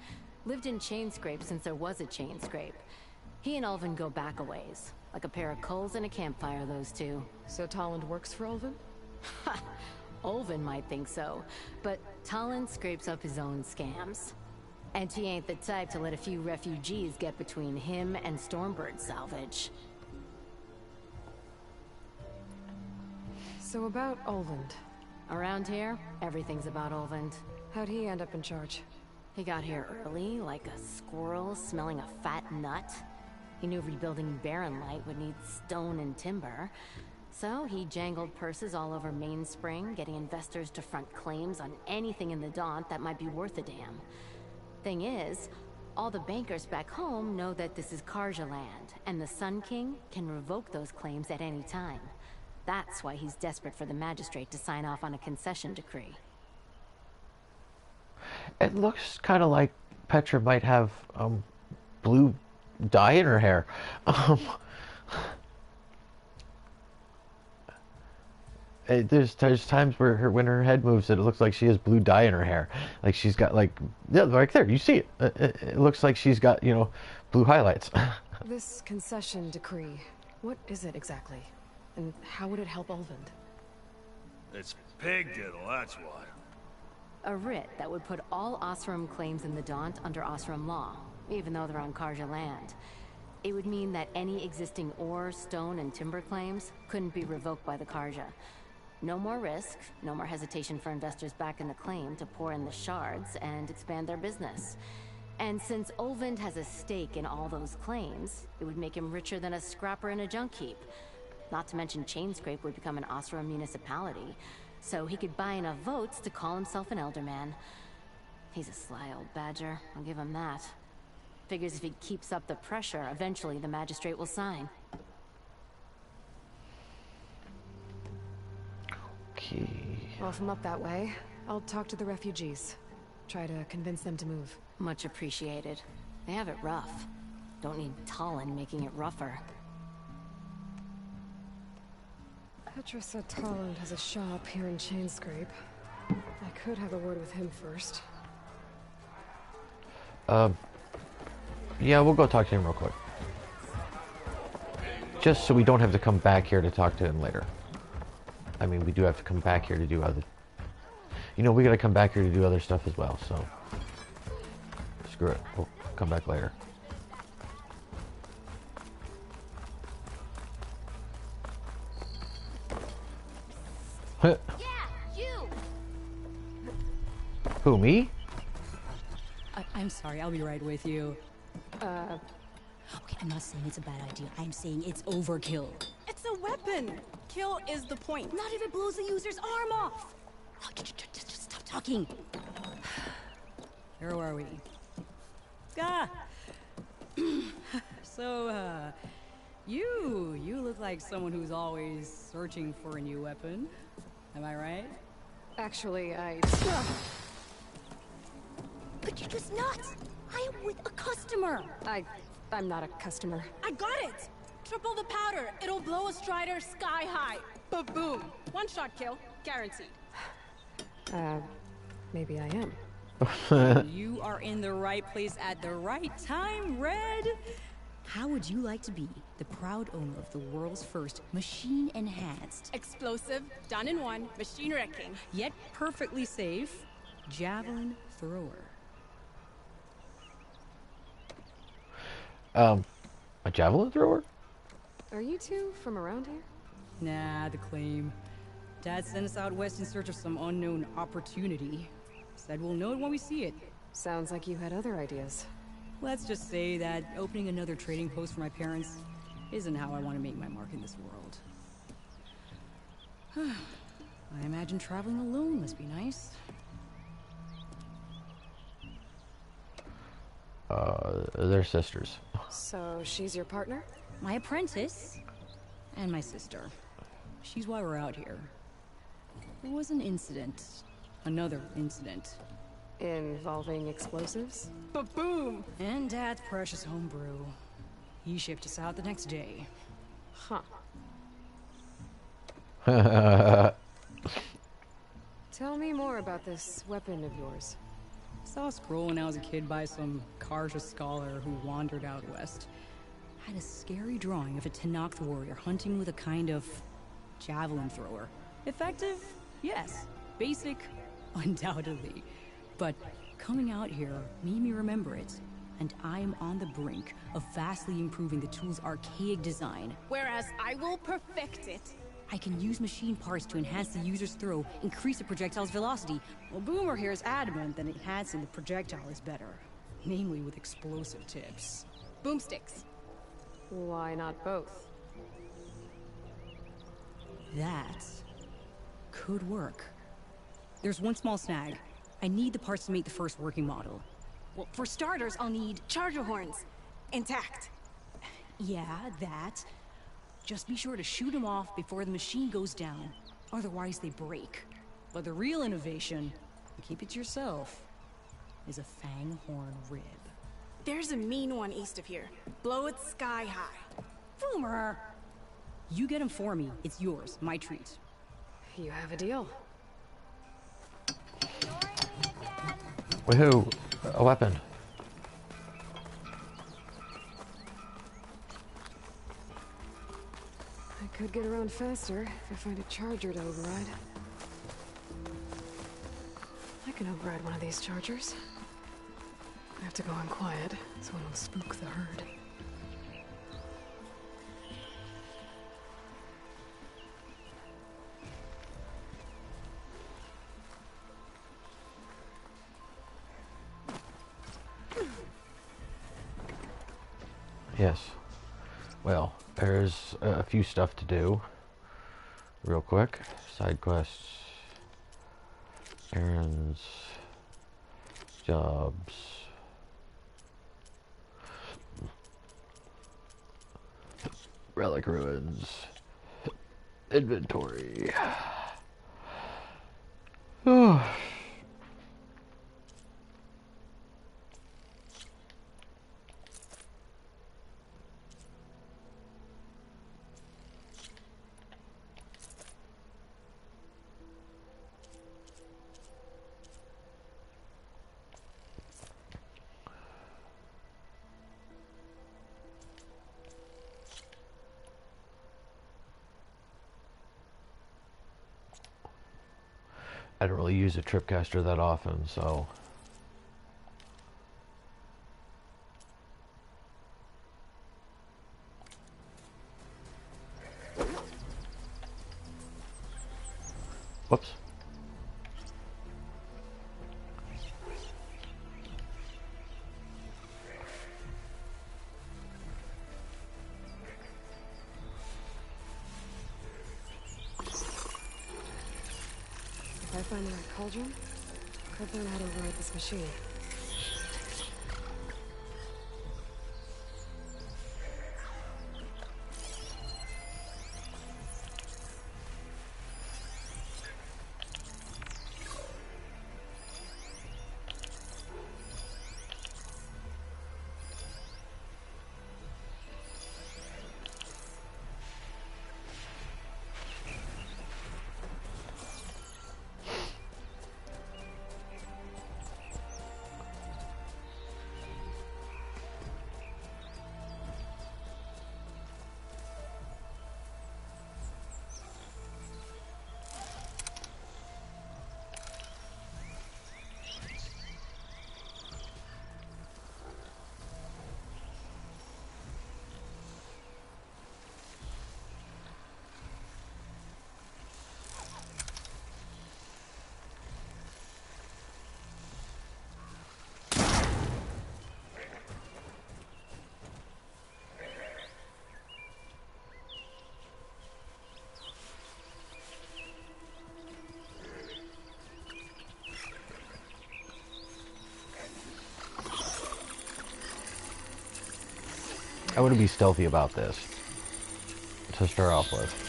S7: Lived in Chainscrape since there was a Chainscrape. He and Ulvin go back a ways. Like a pair of coals and a campfire, those two.
S3: So Talland works for Ulvin?
S7: Ha! Ulvin might think so, but Talon scrapes up his own scams. And he ain't the type to let a few refugees get between him and Stormbird salvage.
S3: So about Ulvin.
S7: Around here, everything's about Ulvin.
S3: How'd he end up in charge?
S7: He got here early, like a squirrel smelling a fat nut. He knew rebuilding Barren Light would need stone and timber. So he jangled purses all over Mainspring, getting investors to front claims on anything in the Daunt that might be worth a damn. Thing is, all the bankers back home know that this is Carja land, and the Sun King can revoke those claims at any time. That's why he's desperate for the magistrate to sign off on a concession decree.
S1: It looks kind of like Petra might have blue dye in her hair. There's times where when her head moves, it looks like she has blue dye in her hair. Like she's got like, yeah, right there. You see it. It looks like she's got, you know, blue highlights.
S3: This concession decree, what is it exactly? And how would it help Ulvund?
S6: It's pig diddle, that's what.
S7: A writ that would put all Osram claims in the Daunt under Osram law, even though they're on Karja land. It would mean that any existing ore, stone, and timber claims couldn't be revoked by the Karja. No more risk, no more hesitation for investors back in the claim to pour in the shards and expand their business. And since Ulvund has a stake in all those claims, it would make him richer than a scrapper in a junk heap. Not to mention Chainscrape would become an Osram municipality, so he could buy enough votes to call himself an Elderman. He's a sly old badger, I'll give him that. Figures if he keeps up the pressure, eventually the magistrate will sign.
S1: Okay.
S3: Well, if I'm up that way, I'll talk to the refugees. Try to convince them to move.
S7: Much appreciated. They have it rough. Don't need Talon making it rougher.
S3: Petra said Talon has a shop here in Chainscrape. I could have a word with him first.
S1: Yeah, we'll go talk to him real quick. Just so we don't have to come back here to talk to him later. I mean, we do have to come back here to do other... You know, we gotta come back here to do other stuff as well, so... Screw it. We'll come back later.
S7: Yeah, you!
S1: Who, me?
S18: I'm sorry, I'll be right with you. Okay, I'm not saying it's a bad idea. I'm saying it's overkill.
S15: It's a weapon. Kill is the point.
S18: Not if it blows the user's arm off. Oh, just stop talking. Where are we? Ah. So, you look like someone who's always searching for a new weapon. Am I right?
S3: Actually,
S18: But you're just nuts! I am with a customer!
S3: I'm not a customer.
S15: I got it! Triple the powder. It'll blow a Strider sky high. Ba-boom. One shot kill. Guaranteed.
S3: Maybe I am.
S18: You are in the right place at the right time, Red! How would you like to be the proud owner of the world's first machine-enhanced...
S15: Explosive, done in one, machine wrecking.
S18: Yet perfectly safe, javelin thrower.
S1: A javelin thrower?
S3: Are you two from around here?
S18: Nah, the claim. Dad sent us out west in search of some unknown opportunity. Said we'll know it when we see it.
S3: Sounds like you had other ideas.
S18: Let's just say that opening another trading post for my parents isn't how I want to make my mark in this world. I imagine traveling alone must be nice.
S1: They're sisters.
S3: So she's your partner?
S18: My apprentice and my sister. She's why we're out here. There was an incident. Another incident.
S3: Involving explosives?
S15: Ba-boom!
S18: And Dad's precious homebrew. He shipped us out the next day.
S3: Huh. Tell me more about this weapon of yours.
S18: Saw a scroll when I was a kid by some Karja scholar who wandered out west. Had a scary drawing of a Tenakth warrior hunting with a kind of javelin thrower. Effective? Yes. Basic? Undoubtedly. But coming out here made me remember it, and I am on the brink of vastly improving the tool's archaic design.
S15: Whereas I will perfect it.
S18: I can use machine parts to enhance the user's throw, increase the projectile's velocity. Well, Boomer here is adamant that enhancing the projectile is better, namely with explosive tips.
S15: Boomsticks.
S3: Why not both?
S18: That could work. There's one small snag. I need the parts to make the first working model.
S15: Well, for starters, I'll need charger horns. Intact.
S18: Yeah, that. Just be sure to shoot them off before the machine goes down. Otherwise, they break. But the real innovation, keep it to yourself, is a fang horn rib.
S15: There's a mean one east of here. Blow it sky high.
S18: Boomer! You get him for me. It's yours. My treat.
S3: You have a deal.
S1: Woohoo! A weapon.
S3: I could get around faster if I find a charger to override. I can override one of these chargers. I have to go in quiet so I don't spook the herd.
S1: Yes. Well, there's a few stuff to do. Real quick. Side quests. Errands. Jobs. Relic ruins. Inventory. I don't really use a tripcaster that often, so... Whoops.
S3: If I find the right cauldron, I could learn how to override this machine.
S1: I want to be stealthy about this to start off with.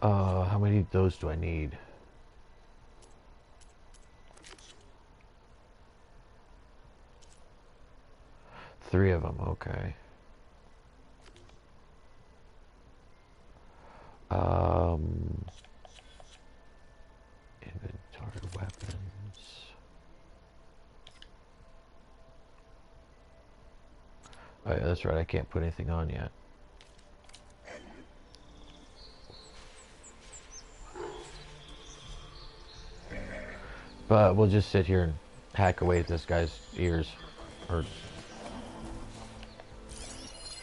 S1: How many of those do I need? Three of them, okay. Inventory weapons. Oh yeah, that's right, I can't put anything on yet. But we'll just sit here and hack away at this guy's ears. Or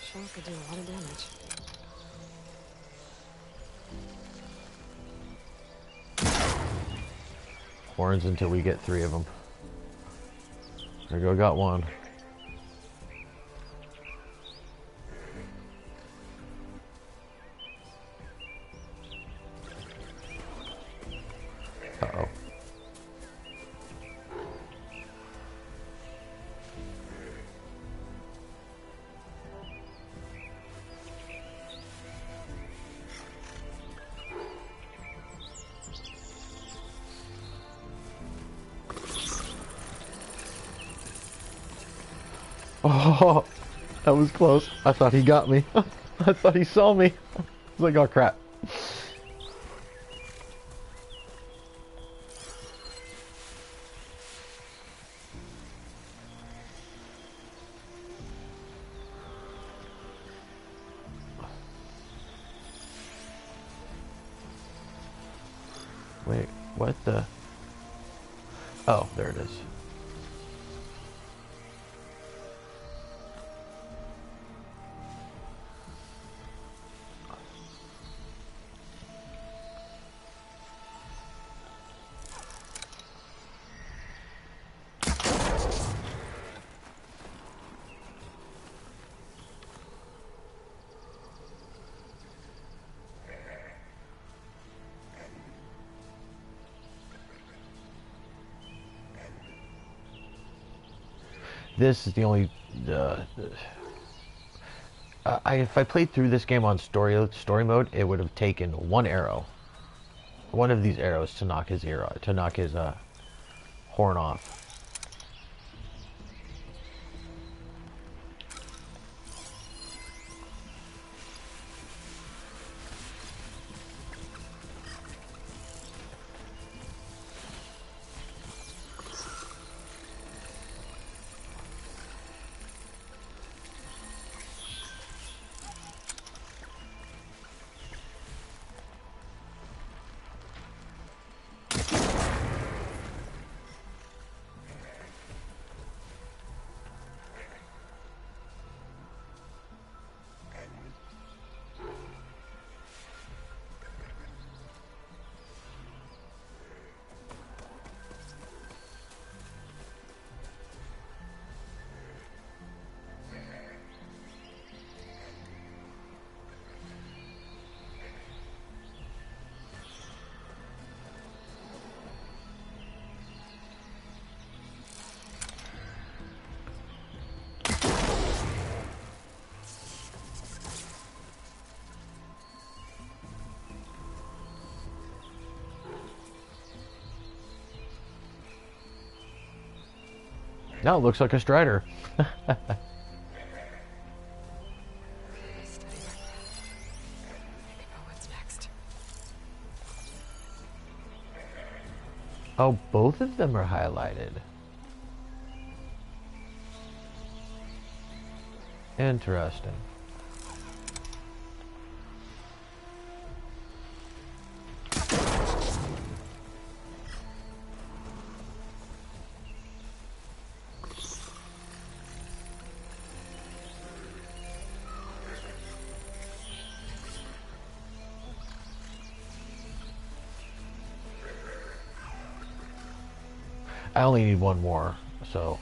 S3: Sure could do a lot of damage.
S1: horns until we get three of them. There we go, got one. Oh, that was close. I thought he got me. I thought he saw me. I was like, oh crap. Wait, what the? Oh, there it is. This is the only. If I played through this game on story mode, it would have taken one arrow, one of these arrows to knock his horn off. Now it looks like a Strider. Oh, both of them are highlighted. Interesting. I only need one more, so.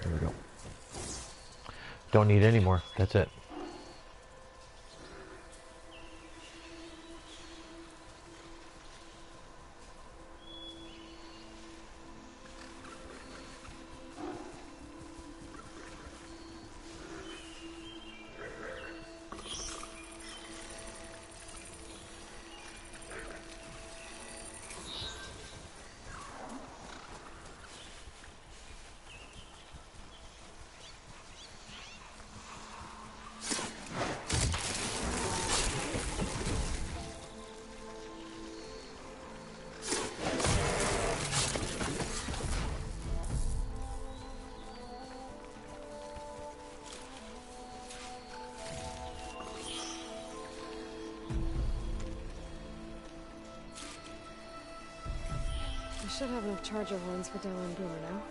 S1: There we go. Don't need any more. That's it.
S3: I should have enough charger horns for Della and Boomer now.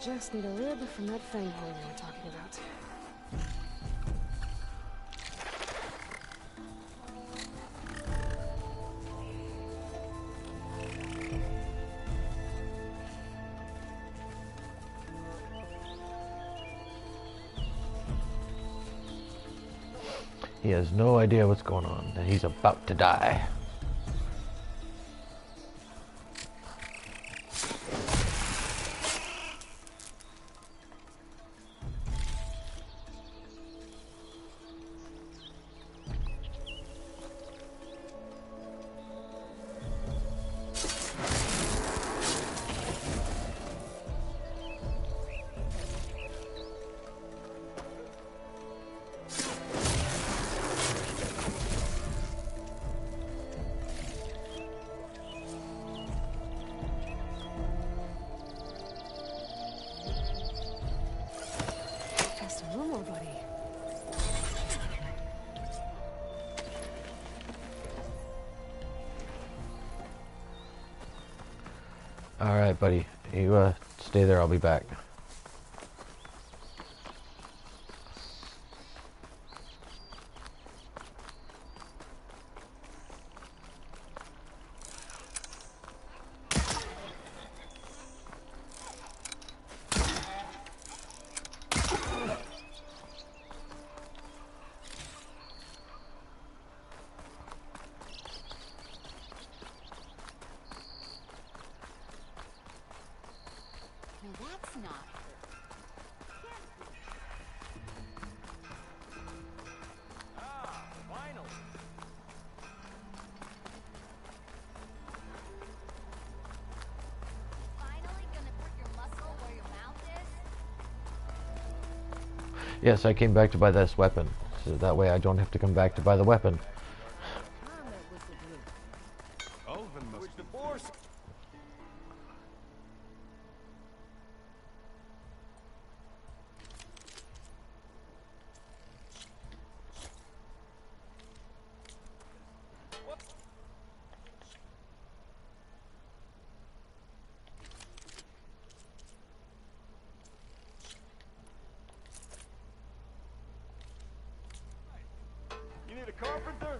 S3: just need a rib from that fanghorn you were talking about.
S1: He has no idea what's going on, that he's about to die. Alright, buddy. You stay there, I'll be back.
S7: That's not.
S6: Ah, finally.
S7: Finally gonna put your muscle where your mouth is?
S1: Yes, I came back to buy this weapon. So that way I don't have to come back to buy the weapon.
S6: Olvin must be forced. You need a carpenter?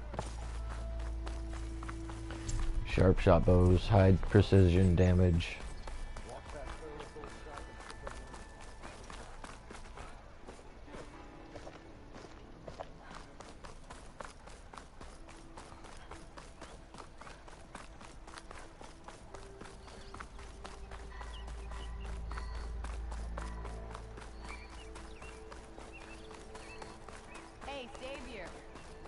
S1: Sharp shot bows, high precision damage.
S7: Hey, Savior.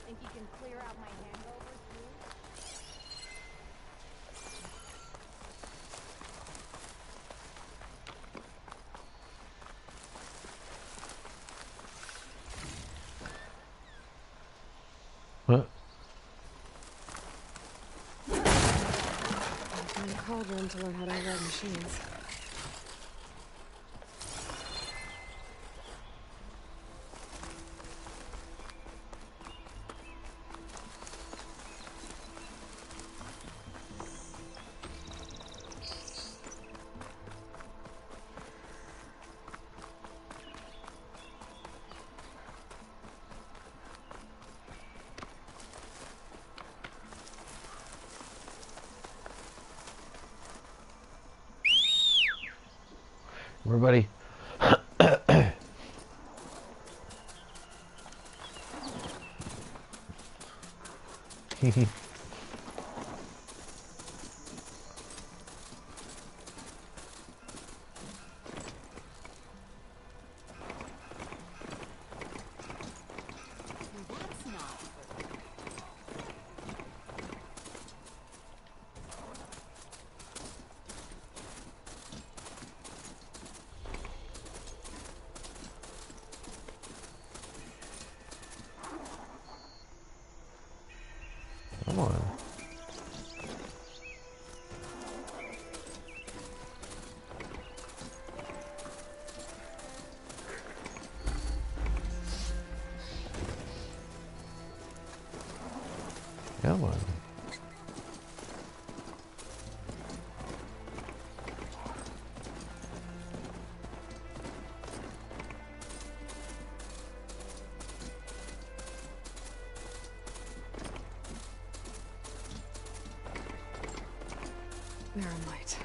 S7: Think you can clear out my hangover too?
S1: What?
S3: I'll find a cauldron to learn how to ride machines.
S1: Everybody.
S7: That's not.
S1: Come on. Come on.
S3: Marinlight.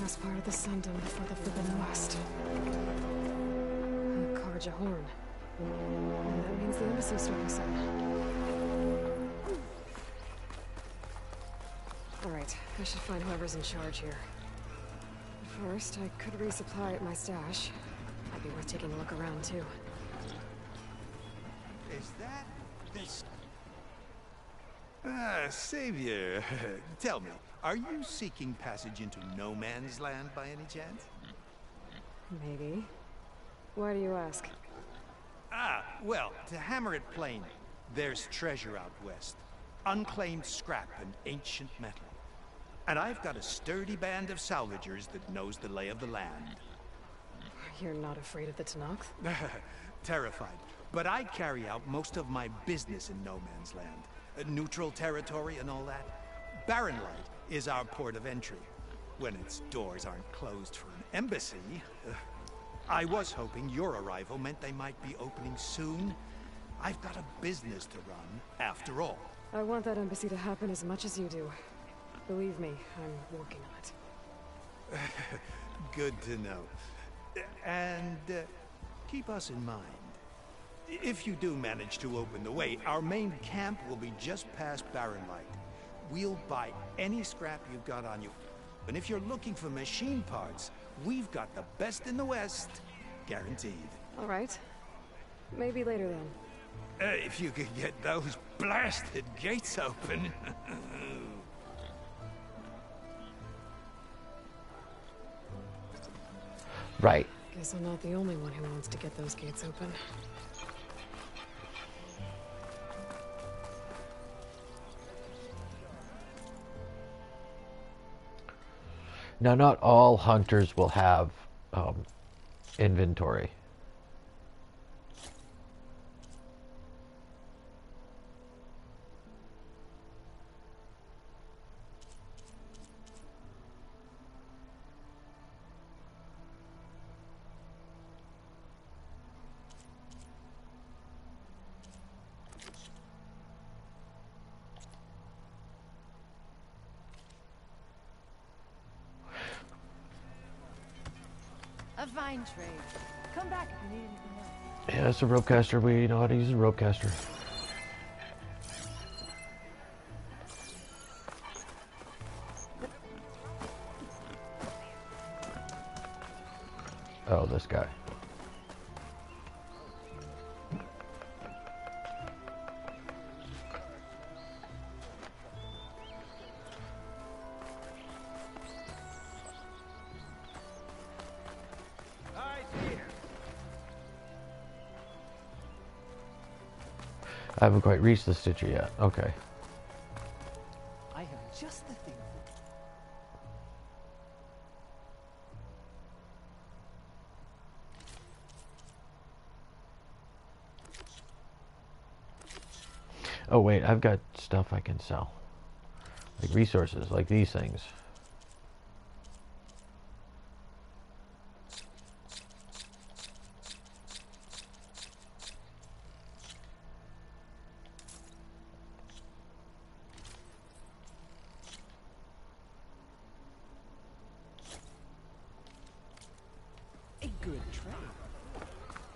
S3: Last part of the Sundom before the Forbidden West. Carja Horn. And that means the embassy's starting soon. Alright, I should find whoever's in charge here. First, I could resupply at my stash. Might be worth taking a look around, too.
S17: Is that this?
S19: Savior, tell me, are you seeking passage into no man's land by any chance?
S3: Maybe. Why do you ask?
S19: Well, to hammer it plain, there's treasure out west. Unclaimed scrap and ancient metal. And I've got a sturdy band of salvagers that knows the lay of the land.
S3: You're not afraid of the Tenakth?
S19: Terrified. But I carry out most of my business in no man's land. Neutral territory and all that. Barrenlight is our port of entry. When its doors aren't closed for an embassy. I was hoping your arrival meant they might be opening soon. I've got a business to run, after all.
S3: I want that embassy to happen as much as you do. Believe me, I'm working on it.
S19: Good to know. And keep us in mind. If you do manage to open the way, our main camp will be just past Barrenlight. We'll buy any scrap you've got on you. And if you're looking for machine parts, we've got the best in the West. Guaranteed.
S3: All right. Maybe later then.
S19: If you could get those blasted gates open.
S1: Right.
S3: Guess I'm not the only one who wants to get those gates open.
S1: Now, not all hunters will have inventory.
S7: A fine trade. Come back if you need anything else.
S1: Yeah, it's a ropecaster. We know how to use a ropecaster. Oh, this guy. I haven't quite reached the Stitcher yet. Okay.
S16: I have just the thing.
S1: Oh wait, I've got stuff I can sell. Like resources, like these things.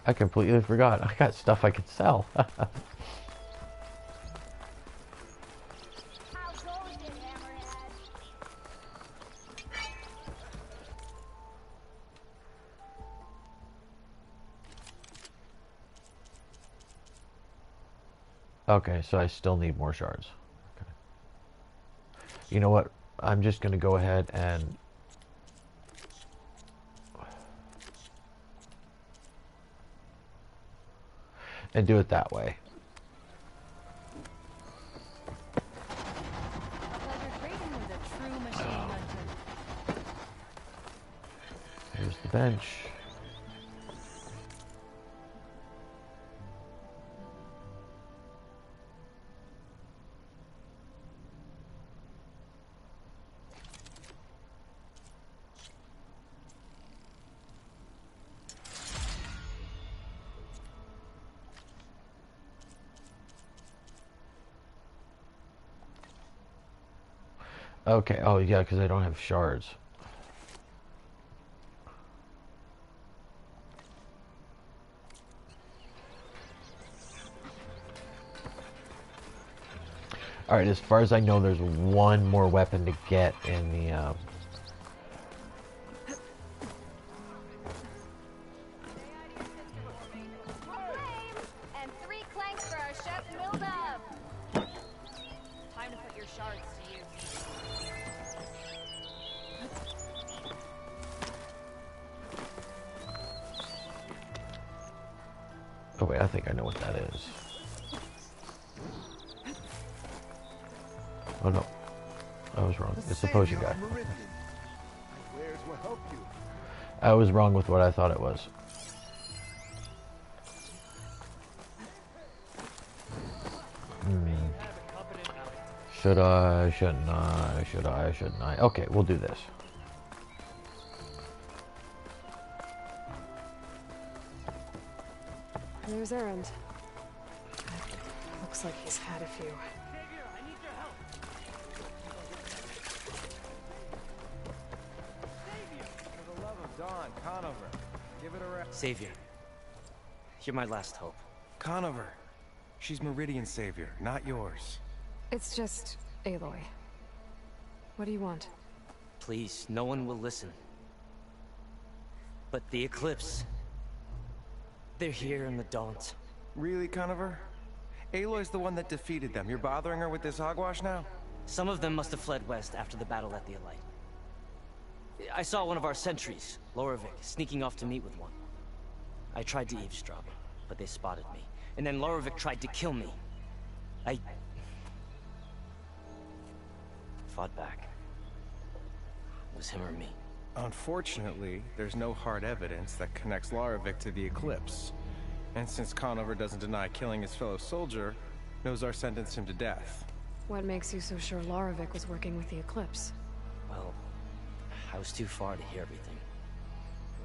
S1: I completely forgot. I got stuff I could sell. Okay, so I still need more shards. Okay. You know what? I'm just going to go ahead and do it that way. Here's the bench. Okay, oh yeah, because I don't have shards. Alright, as far as I know, there's one more weapon to get in the,
S4: And 3 clanks for our chef Mildub. Time to put your shards to use.
S1: oh wait, I think I know what that is. Oh no, I was wrong. It's the potion guy. I was wrong with what I thought it was. Should I? Shouldn't I? Should I? Shouldn't I? Okay, we'll do this.
S3: There's Erend. Looks like he's had a few.
S16: Savior, you're my last hope.
S13: Conover. She's Meridian's savior, not yours.
S3: It's just Aloy. What do you want?
S16: Please, no one will listen. But the Eclipse... they're here in the Daunt.
S13: Really, Conover? Aloy's the one that defeated them. You're bothering her with this hogwash now?
S16: Some of them must have fled west after the battle at the Elite. I saw one of our sentries, Loravik, sneaking off to meet with one. I tried to eavesdrop, but they spotted me. And then Loravik tried to kill me. I... fought back. It was him or me.
S13: Unfortunately, there's no hard evidence that connects Loravik to the Eclipse. And since Conover doesn't deny killing his fellow soldier, Nozar sentenced him to death.
S3: What makes you so sure Loravik was working with the Eclipse?
S16: Well, I was too far to hear everything.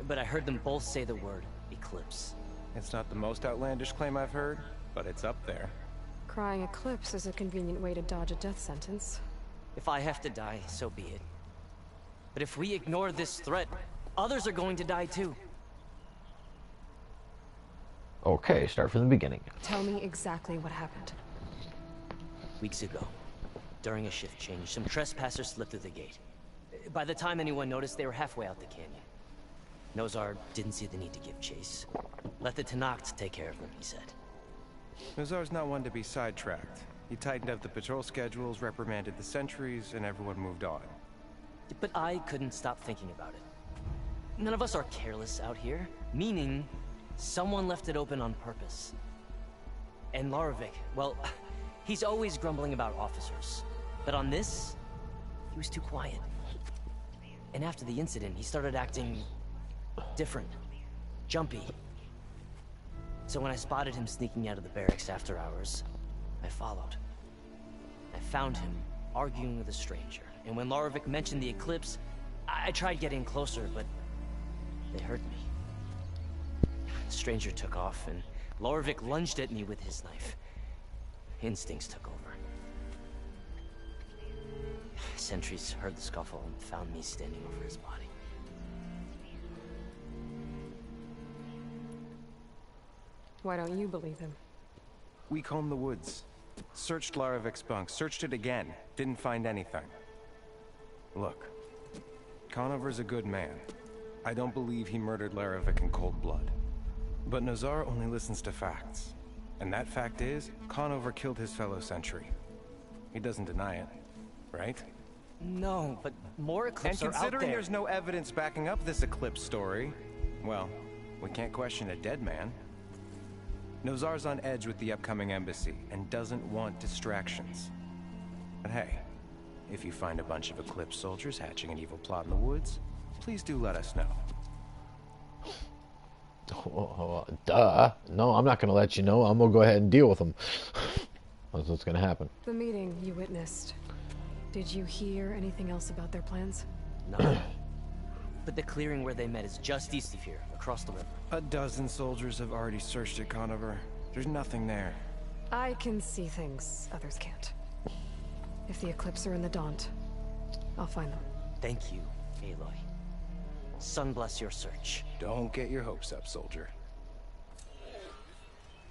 S16: But I heard them both say the word Eclipse.
S13: It's not the most outlandish claim I've heard, but it's up there.
S3: Crying Eclipse is a convenient way to dodge a death sentence.
S16: If I have to die, so be it. But if we ignore this threat, others are going to die too.
S1: Okay, start from the beginning.
S3: Tell me exactly what happened.
S16: Weeks ago, during a shift change, some trespassers slipped through the gate. By the time anyone noticed, they were halfway out the canyon. Nozar didn't see the need to give chase. Let the Tenakth take care of them, he said.
S13: Nozar's not one to be sidetracked. He tightened up the patrol schedules, reprimanded the sentries, and everyone moved on.
S16: But I couldn't stop thinking about it. None of us are careless out here, meaning someone left it open on purpose. And Loravik, well, he's always grumbling about officers. But on this, he was too quiet. And after the incident, he started acting different, jumpy. So when I spotted him sneaking out of the barracks after hours, I followed. I found him arguing with a stranger. And when Loravik mentioned the Eclipse, I tried getting closer, but they heard me. The stranger took off, and Loravik lunged at me with his knife. Instincts took over. Sentries heard the scuffle and found me standing over his body.
S3: Why don't you believe him?
S13: We combed the woods. Searched Laravik's bunk. Searched it again. Didn't find anything. Look. Conover's a good man. I don't believe he murdered Laravik in cold blood. But Nozar only listens to facts. And that fact is, Conover killed his fellow sentry. He doesn't deny it. Right?
S16: No, but more Eclipse
S13: And
S16: are out
S13: considering
S16: there.
S13: there's no evidence backing up this Eclipse story, well, we can't question a dead man. Nozar's on edge with the upcoming embassy and doesn't want distractions. But hey, if you find a bunch of Eclipse soldiers hatching an evil plot in the woods, please do let us know.
S1: Duh. No, I'm not going to let you know. I'm going to go ahead and deal with them. That's what's going to happen.
S3: The meeting you witnessed. Did you hear anything else about their plans?
S16: No. But the clearing where they met is just east of here, across the river.
S13: A dozen soldiers have already searched it, Conover. There's nothing there.
S3: I can see things others can't. If the Eclipse are in the Daunt, I'll find them.
S16: Thank you, Aloy. Sun bless your search.
S11: Don't get your hopes up, soldier.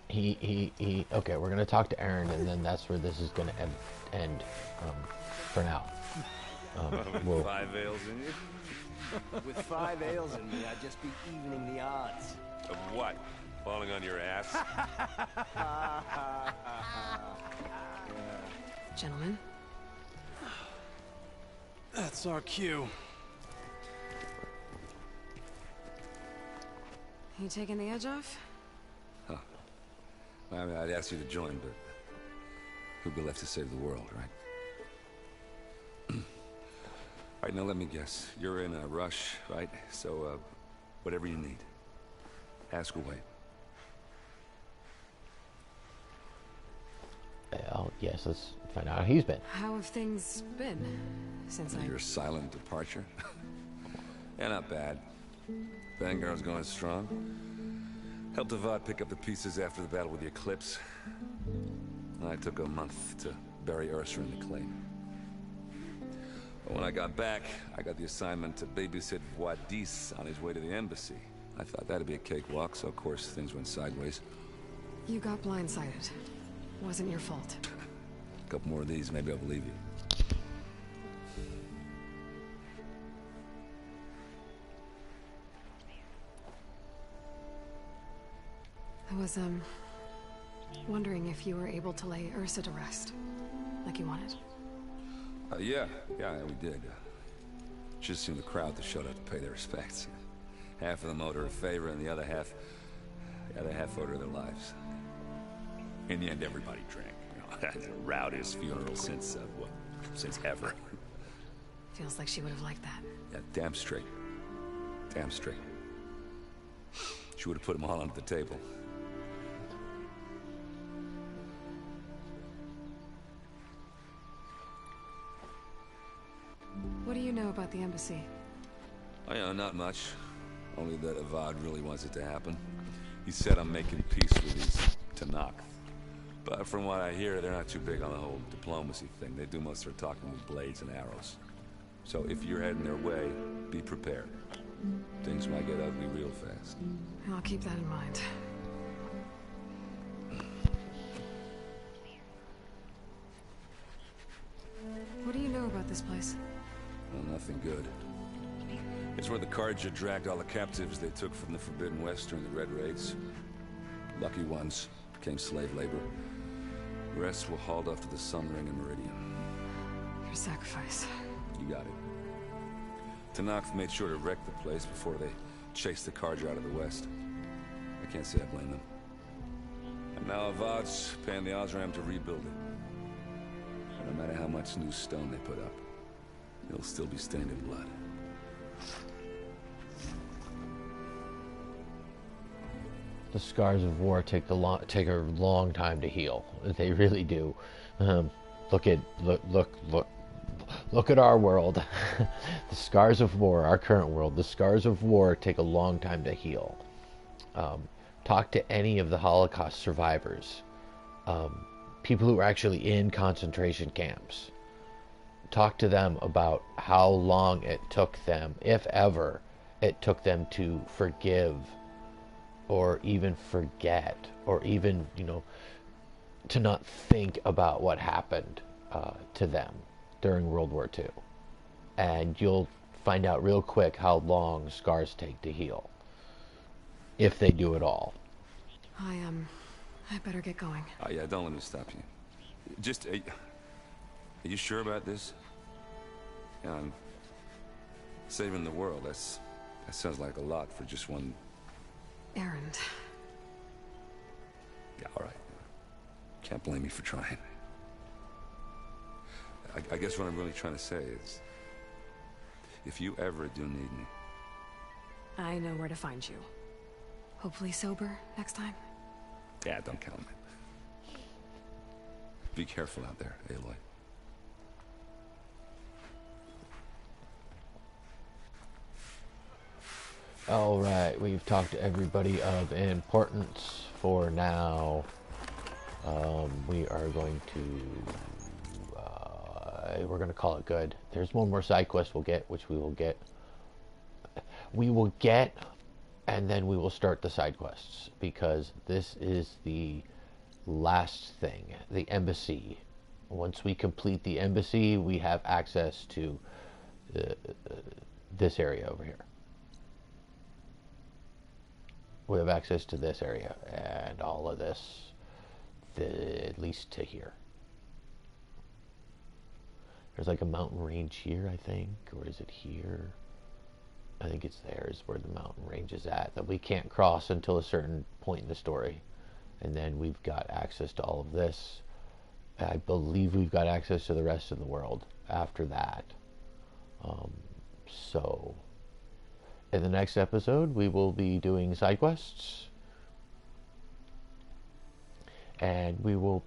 S1: Okay, we're gonna talk to Aaron, and then that's where this is gonna end for now.
S9: With 5 ales in you?
S11: With 5 ales in me, I'd just be evening the odds.
S9: Of what? Falling on your ass?
S3: Gentlemen.
S11: That's our cue.
S3: You taking the edge off?
S9: Huh. I mean, I'd ask you to join, but who'd be left to save the world, right? All right, now let me guess. You're in a rush, right? So, whatever you need, ask away.
S1: Well, yes, let's find out how he's been.
S3: How have things been since
S9: Your silent departure? Yeah, not bad. Vanguard's going strong. Helped Avad pick up the pieces after the battle with the Eclipse. I took a month to bury Ursa in the clay. But when I got back, I got the assignment to babysit Wadis on his way to the embassy. I thought that'd be a cakewalk, so of course things went sideways.
S3: You got blindsided. Wasn't your fault.
S9: A couple more of these, maybe I'll believe you.
S3: I was, wondering if you were able to lay Ursa to rest, like you wanted.
S9: Yeah, we did. Just seemed the crowd that showed up to pay their respects. Half of them owed her a favor, and the other half owed her their lives. In the end, everybody drank. The rowdiest funeral since ever.
S3: Feels like she would have liked that.
S9: Yeah, damn straight. Damn straight. She would have put them all under the table.
S3: What do you know about the embassy?
S9: Oh, yeah, not much. Only that Avad really wants it to happen. He said I'm making peace with these Tanakh. But from what I hear, they're not too big on the whole diplomacy thing. They do most of their talking with blades and arrows. So if you're heading their way, be prepared. Things might get ugly real fast.
S3: I'll keep that in mind. What do you know about this place?
S9: Well, nothing good. It's where the Carja dragged all the captives they took from the Forbidden West during the Red Raids. Lucky ones became slave labor. The rest were hauled off to the Sun Ring and Meridian.
S3: Your sacrifice.
S9: You got it. Tanakh made sure to wreck the place before they chased the Carja out of the West. I can't say I blame them. And now Avad's paying the Osram to rebuild it. And no matter how much new stone they put up, it'll still be stained in blood.
S1: The scars of war take a long time to heal. They really do. Look at our world. The scars of war, our current world. The scars of war take a long time to heal. Talk to any of the Holocaust survivors. People who are actually in concentration camps. Talk to them about how long it took them, if ever, it took them to forgive or even forget, or even, to not think about what happened to them during World War II. And you'll find out real quick how long scars take to heal, if they do at all.
S3: I better get going.
S9: Oh, yeah, don't let me stop you. Just, are you sure about this? Yeah, I'm saving the world. That sounds like a lot for just one...
S3: errand.
S9: Yeah, all right. Can't blame me for trying. I guess what I'm really trying to say is, if you ever do need me...
S3: I know where to find you. Hopefully sober next time.
S9: Yeah, don't count on it. Be careful out there, Aloy.
S1: All right, we've talked to everybody of importance for now. We are going to we're going to call it good. There's one more side quest we'll get, which we will get. We will get, and then we will start the side quests, because this is the last thing, the embassy. Once we complete the embassy, we have access to this area over here. We have access to this area and all of this, at least to here. There's like a mountain range here, I think, or is it here? I think it's there is where the mountain range is at, that we can't cross until a certain point in the story. And then we've got access to all of this. I believe we've got access to the rest of the world after that. So, in the next episode, we will be doing side quests. And we will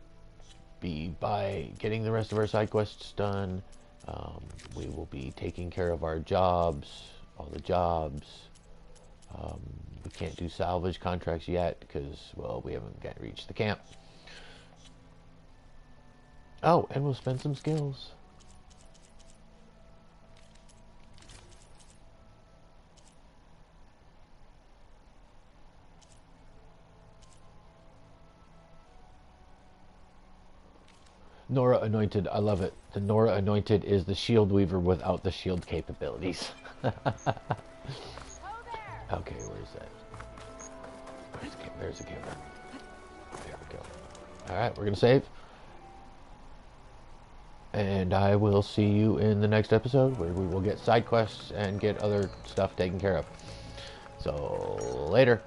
S1: be, by getting the rest of our side quests done, we will be taking care of our jobs, all the jobs. We can't do salvage contracts yet because, well, we haven't reached the camp. Oh, and we'll spend some skills. Nora Anointed, I love it. The Nora Anointed is the shield weaver without the shield capabilities. Okay, where's that? There's the camera. There we go. Alright, we're going to save. And I will see you in the next episode, where we will get side quests and get other stuff taken care of. So, later.